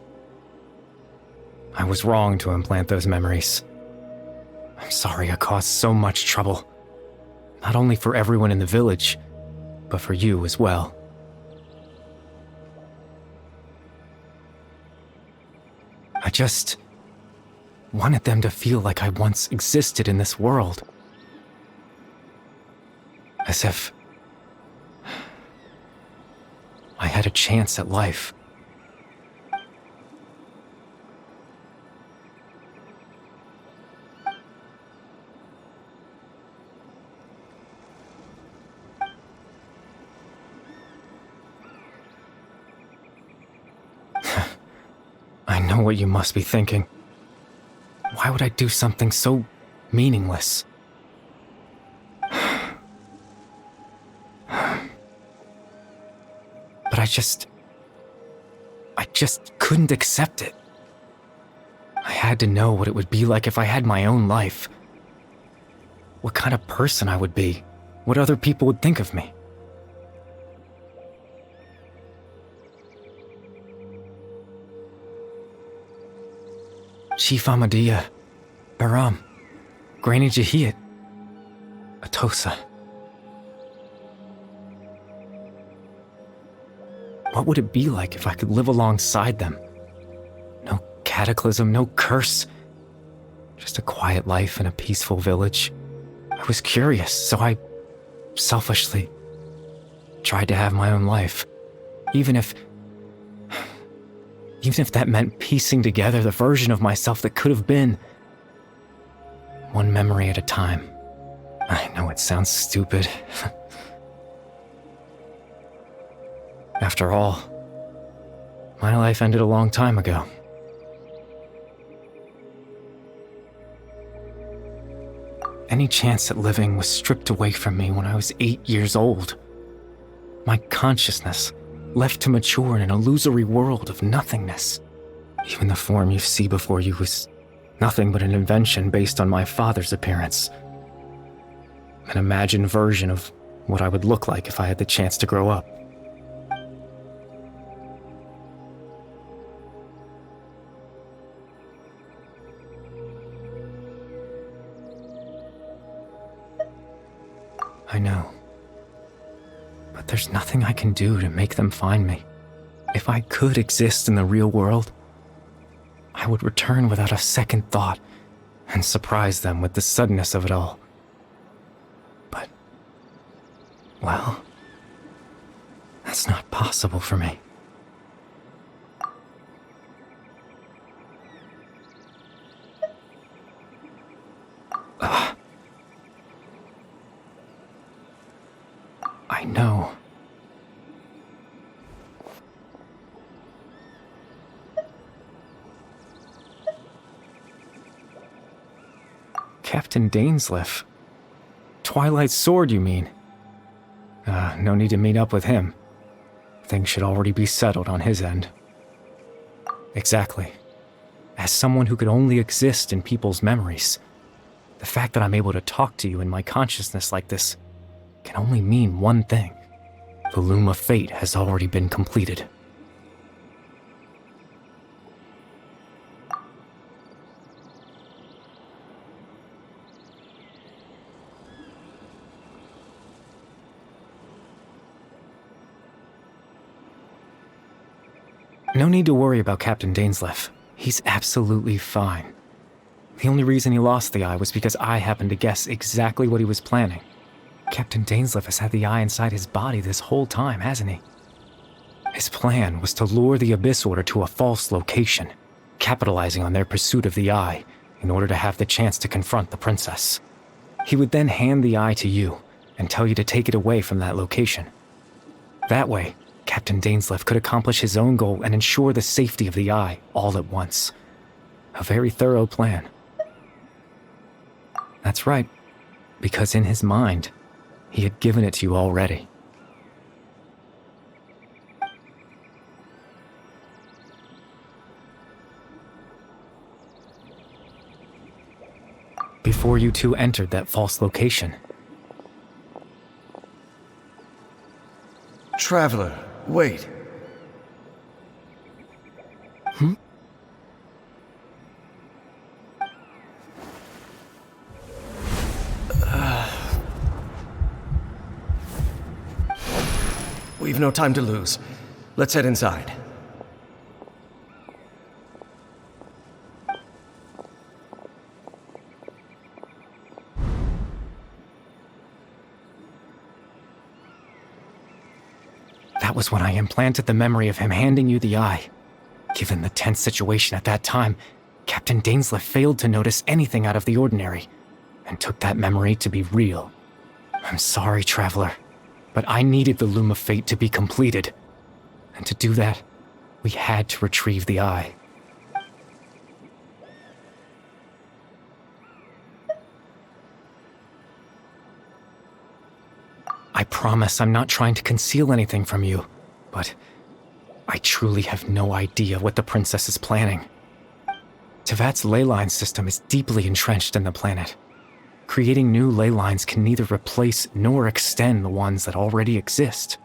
I was wrong to implant those memories. I'm sorry I caused so much trouble. Not only for everyone in the village, but for you as well. I just wanted them to feel like I once existed in this world. As if I had a chance at life. I know what you must be thinking. Why would I do something so meaningless? But I just couldn't accept it. I had to know what it would be like if I had my own life. What kind of person I would be. What other people would think of me. Chief Ahmadiyya, Baram, Granny Jahiyat, Atosa. What would it be like if I could live alongside them? No cataclysm, no curse. Just a quiet life in a peaceful village. I was curious, so I selfishly tried to have my own life. Even if that meant piecing together the version of myself that could have been. One memory at a time. I know it sounds stupid. After all, my life ended a long time ago. Any chance at living was stripped away from me when I was 8 years old. My consciousness left to mature in an illusory world of nothingness. Even the form you see before you was nothing but an invention based on my father's appearance. An imagined version of what I would look like if I had the chance to grow up. I know. But there's nothing I can do to make them find me. If I could exist in the real world, I would return without a second thought and surprise them with the suddenness of it all. But, well, that's not possible for me. I know. Captain Dainsleif. Twilight Sword, you mean? No need to meet up with him. Things should already be settled on his end. Exactly. As someone who could only exist in people's memories, the fact that I'm able to talk to you in my consciousness like this can only mean one thing. The loom of fate has already been completed. No need to worry about Captain Dainsleif. He's absolutely fine. The only reason he lost the eye was because I happened to guess exactly what he was planning. Captain Dainsleif has had the eye inside his body this whole time, hasn't he? His plan was to lure the Abyss Order to a false location, capitalizing on their pursuit of the eye in order to have the chance to confront the princess. He would then hand the eye to you and tell you to take it away from that location. That way, Captain Dainsleif could accomplish his own goal and ensure the safety of the eye all at once. A very thorough plan. That's right, because in his mind, he had given it to you already. Before you two entered that false location. Traveler, wait. We've no time to lose. Let's head inside. That was when I implanted the memory of him handing you the eye. Given the tense situation at that time, Captain Dainsleif failed to notice anything out of the ordinary, and took that memory to be real. I'm sorry, Traveler, but I needed the Loom of Fate to be completed. And to do that, we had to retrieve the eye. I promise I'm not trying to conceal anything from you, but I truly have no idea what the princess is planning. Tevat's ley line system is deeply entrenched in the planet. Creating new ley lines can neither replace nor extend the ones that already exist.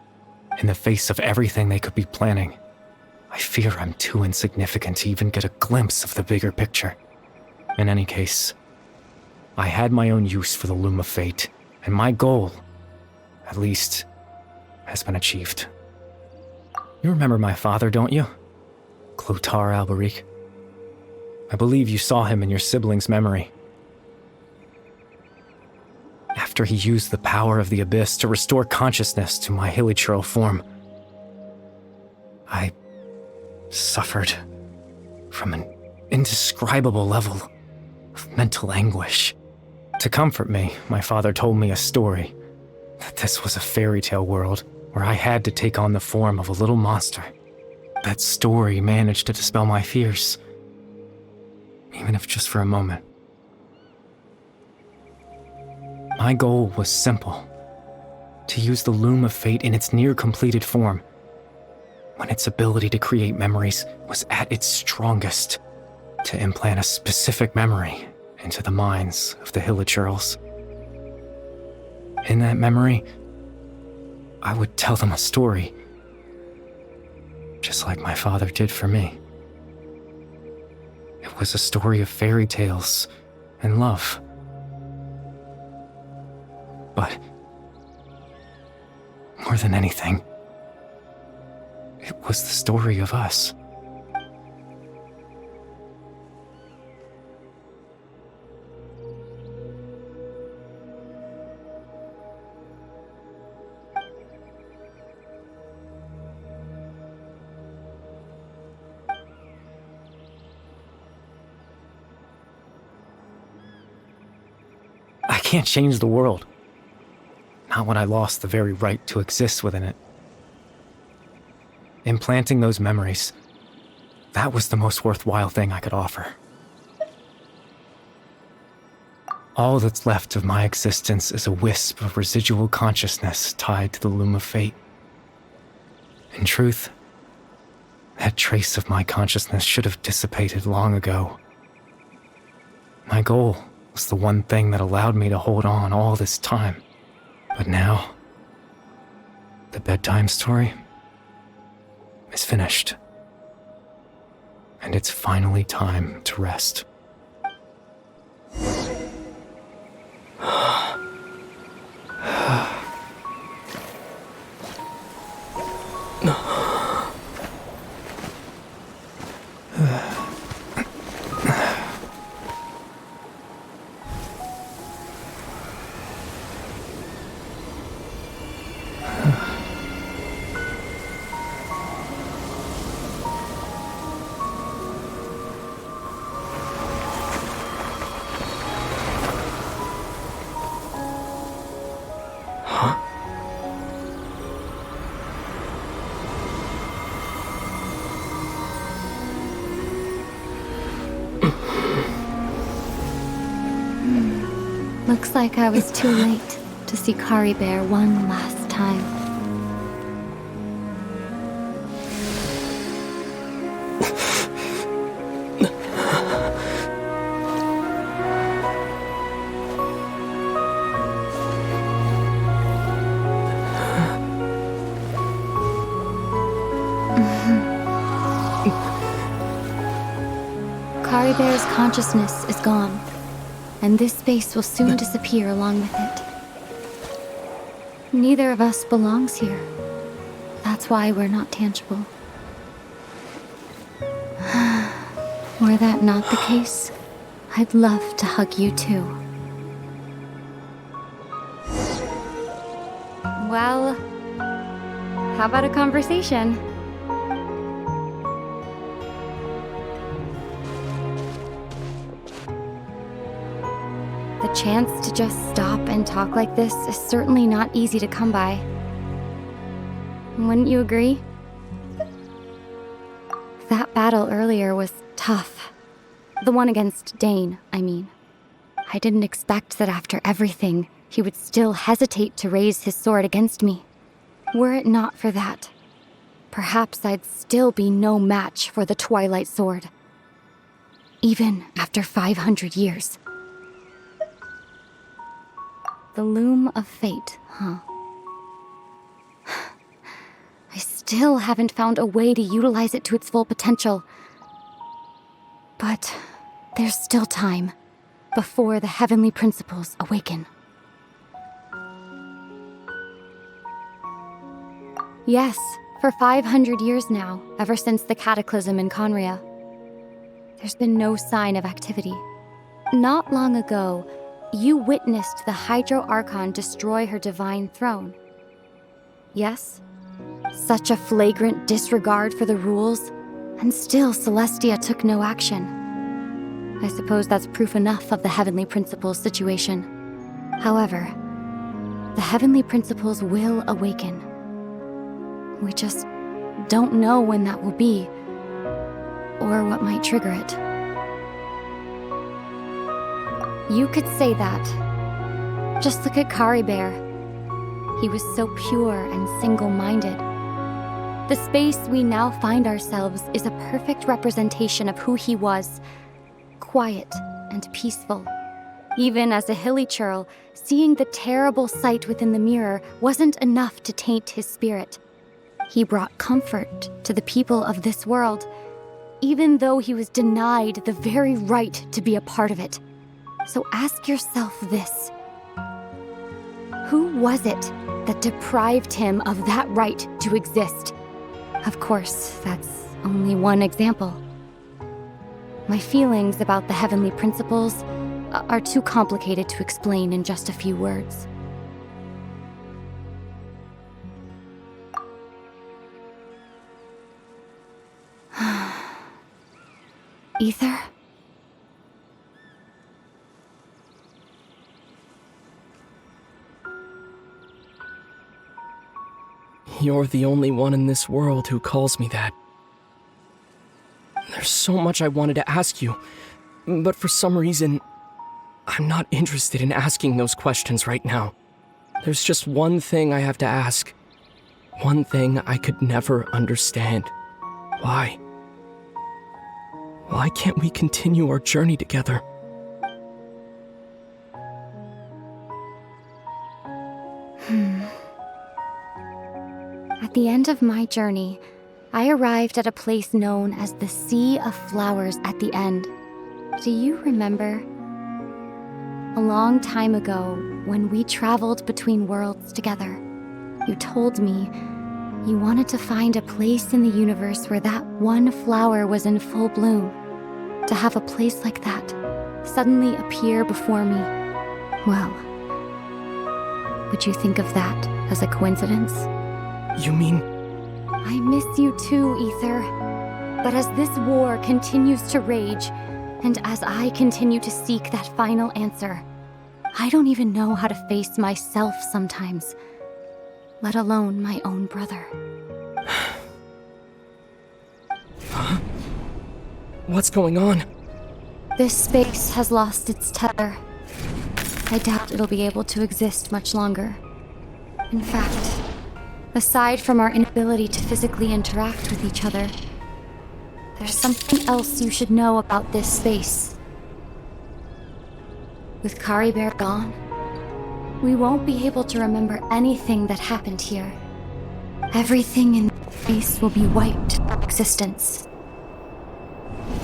In the face of everything they could be planning, I fear I'm too insignificant to even get a glimpse of the bigger picture. In any case, I had my own use for the Loom of Fate, and my goal, at least, has been achieved. You remember my father, don't you? Clotar Alberic. I believe you saw him in your sibling's memory. After he used the power of the Abyss to restore consciousness to my hilichurl form, I suffered from an indescribable level of mental anguish. To comfort me, my father told me a story, that this was a fairy tale world where I had to take on the form of a little monster. That story managed to dispel my fears, even if just for a moment. My goal was simple: to use the Loom of Fate in its near-completed form, when its ability to create memories was at its strongest, to implant a specific memory into the minds of the hilichurls. In that memory, I would tell them a story, just like my father did for me. It was a story of fairy tales and love. But more than anything, it was the story of us. I can't change the world. Not when I lost the very right to exist within it. Implanting those memories, that was the most worthwhile thing I could offer. All that's left of my existence is a wisp of residual consciousness tied to the Loom of Fate. In truth, that trace of my consciousness should have dissipated long ago. My goal was the one thing that allowed me to hold on all this time. But now, the bedtime story is finished. And it's finally time to rest. Looks like I was too late to see Kari Bear one last time. Kari Bear's consciousness is gone, and this space will soon disappear along with it. Neither of us belongs here. that's why we're not tangible. Were that not the case, I'd love to hug you too. Well, how about a conversation? The chance to just stop and talk like this is certainly not easy to come by. Wouldn't you agree? That battle earlier was tough. The one against Dane, I mean. I didn't expect that after everything, he would still hesitate to raise his sword against me. Were it not for that, perhaps I'd still be no match for the Twilight Sword. Even after 500 years. The loom of fate, huh? I still haven't found a way to utilize it to its full potential. But there's still time before the heavenly principles awaken. Yes, for 500 years now, ever since the cataclysm in Conria, there's been no sign of activity. Not long ago, you witnessed the Hydro Archon destroy her divine throne. Yes? Such a flagrant disregard for the rules, and still Celestia took no action. I suppose that's proof enough of the Heavenly Principles situation. However, the Heavenly Principles will awaken. We just don't know when that will be, or what might trigger it. You could say that. Just look at Caribert. He was so pure and single-minded. The space we now find ourselves is a perfect representation of who he was. Quiet and peaceful. Even as a hilly churl, seeing the terrible sight within the mirror wasn't enough to taint his spirit. He brought comfort to the people of this world, even though he was denied the very right to be a part of it. So ask yourself this. Who was it that deprived him of that right to exist? Of course, that's only one example. My feelings about the heavenly principles are too complicated to explain in just a few words. Ether? You're the only one in this world who calls me that. There's so much I wanted to ask you, but for some reason, I'm not interested in asking those questions right now. There's just one thing I have to ask. One thing I could never understand. Why? Why can't we continue our journey together? At the end of my journey, I arrived at a place known as the Sea of Flowers at the end. Do you remember? A long time ago, when we traveled between worlds together, you told me you wanted to find a place in the universe where that one flower was in full bloom. To have a place like that suddenly appear before me, well, would you think of that as a coincidence? You mean... I miss you too, Ether. But as this war continues to rage, and as I continue to seek that final answer, I don't even know how to face myself sometimes, let alone my own brother. Huh? What's going on? This space has lost its tether. I doubt it'll be able to exist much longer. In fact, aside from our inability to physically interact with each other, there's something else you should know about this space. With Caribert gone, we won't be able to remember anything that happened here. Everything in this space will be wiped from existence,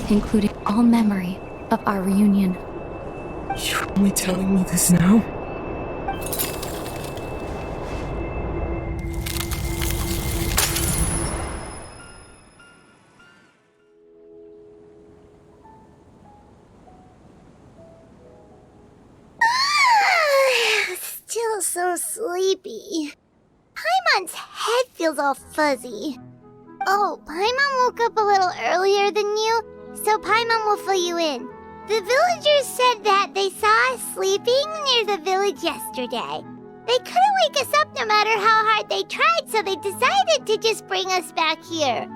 including all memory of our reunion. You're only telling me this now? so sleepy. Paimon's head feels all fuzzy. Oh, Paimon woke up a little earlier than you, so Paimon will fill you in. The villagers said that they saw us sleeping near the village yesterday. They couldn't wake us up no matter how hard they tried, so they decided to just bring us back here.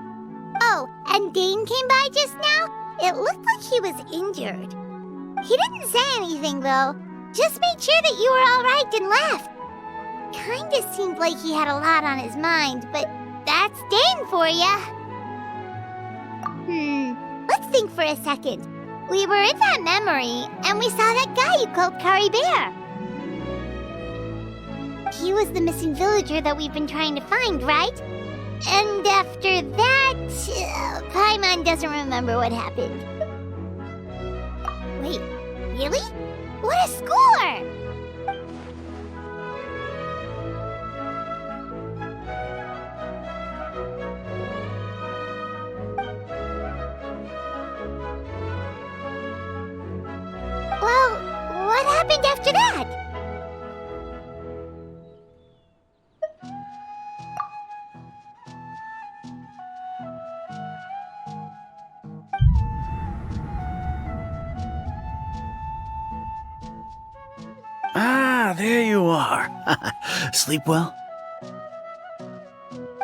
Oh, and Dane came by just now. It looked like he was injured. He didn't say anything, though. Just made sure that you were all right and left. Kinda seemed like he had a lot on his mind, but that's Dane for ya. Let's think for a second. We were in that memory, and we saw that guy you called Kari Bear. He was the missing villager that we've been trying to find, right? And after that, Paimon doesn't remember what happened. Wait, really? What a score! Well, what happened after that? Ah, there you are. Sleep well?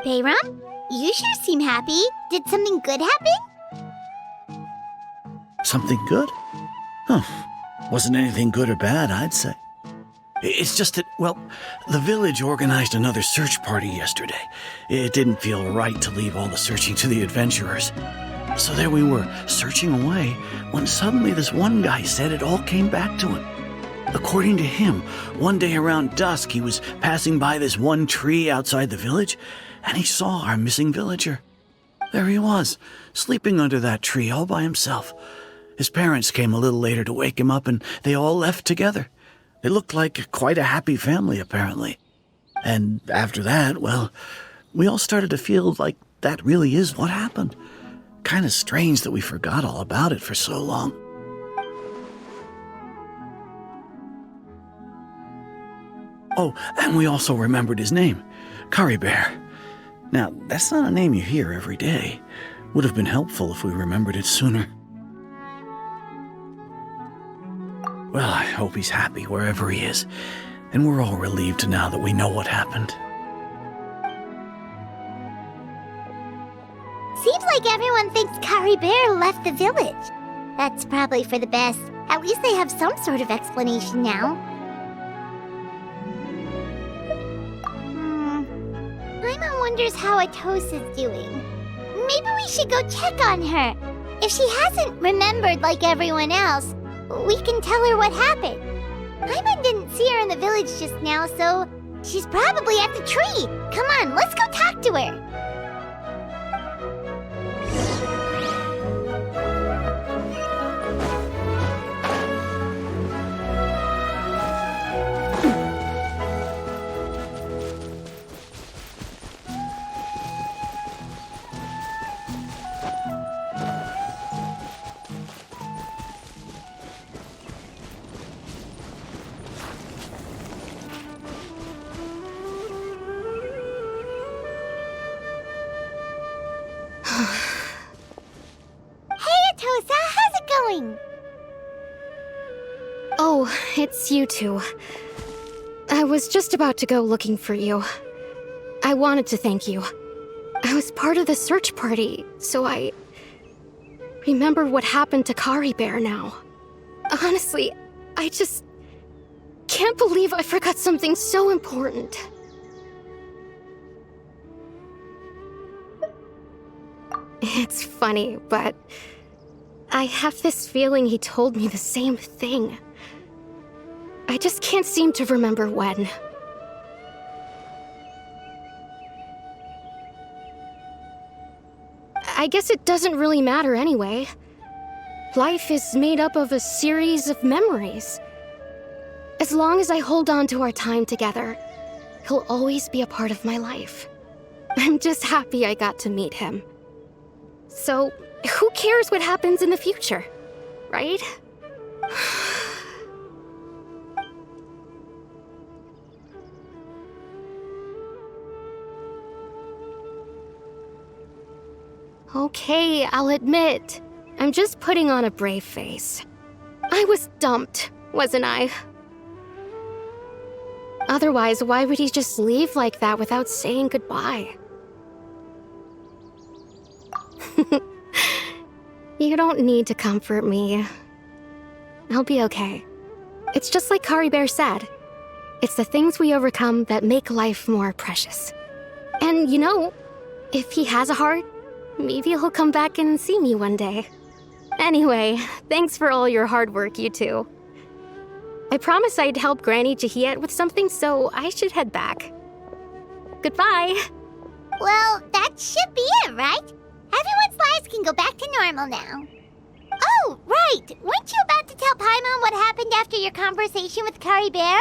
Bayram, you sure seem happy. Did something good happen? Something good? Huh. Wasn't anything good or bad, I'd say. It's just that, well, the village organized another search party yesterday. It didn't feel right to leave all the searching to the adventurers. So there we were, searching away, when suddenly this one guy said it all came back to him. According to him, one day around dusk, he was passing by this one tree outside the village, and he saw our missing villager. There he was, sleeping under that tree all by himself. His parents came a little later to wake him up, and they all left together. They looked like quite a happy family, apparently. And after that, well, we all started to feel like that really is what happened. Kind of strange that we forgot all about it for so long. Oh, and we also remembered his name, Kari Bear. Now, that's not a name you hear every day. Would have been helpful if we remembered it sooner. Well, I hope he's happy wherever he is, and we're all relieved now that we know what happened. Seems like everyone thinks Kari Bear left the village. That's probably for the best. At least they have some sort of explanation now. Paimon wonders how Atosa's doing. Maybe we should go check on her. If she hasn't remembered like everyone else, we can tell her what happened. Paimon didn't see her in the village just now, so she's probably at the tree. Come on, let's go talk to her. Oh, it's you two. I was just about to go looking for you. I wanted to thank you. I was part of the search party, so I remember what happened to Kari Bear now. Honestly, I just can't believe I forgot something so important. It's funny, but I have this feeling he told me the same thing. I just can't seem to remember when. I guess it doesn't really matter anyway. Life is made up of a series of memories. As long as I hold on to our time together, he'll always be a part of my life. I'm just happy I got to meet him. So, who cares what happens in the future, right? Okay, I'll admit. I'm just putting on a brave face. I was dumped, wasn't I? Otherwise, why would he just leave like that without saying goodbye? You don't need to comfort me. I'll be okay. It's just like Kari Bear said. It's the things we overcome that make life more precious. And you know, if he has a heart, maybe he'll come back and see me one day. Anyway, thanks for all your hard work, you two. I promised I'd help Granny Jahiet with something, so I should head back. Goodbye. Well, that should be it, right? Everyone's lives can go back to normal now. Oh, right! Weren't you about to tell Paimon what happened after your conversation with Kari Bear?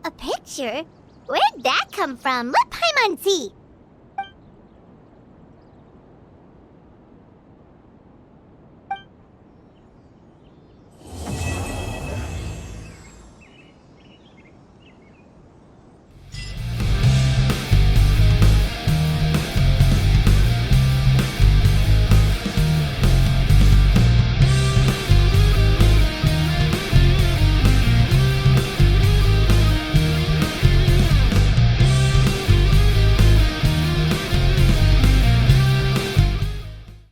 A picture? Where'd that come from? Let Paimon see!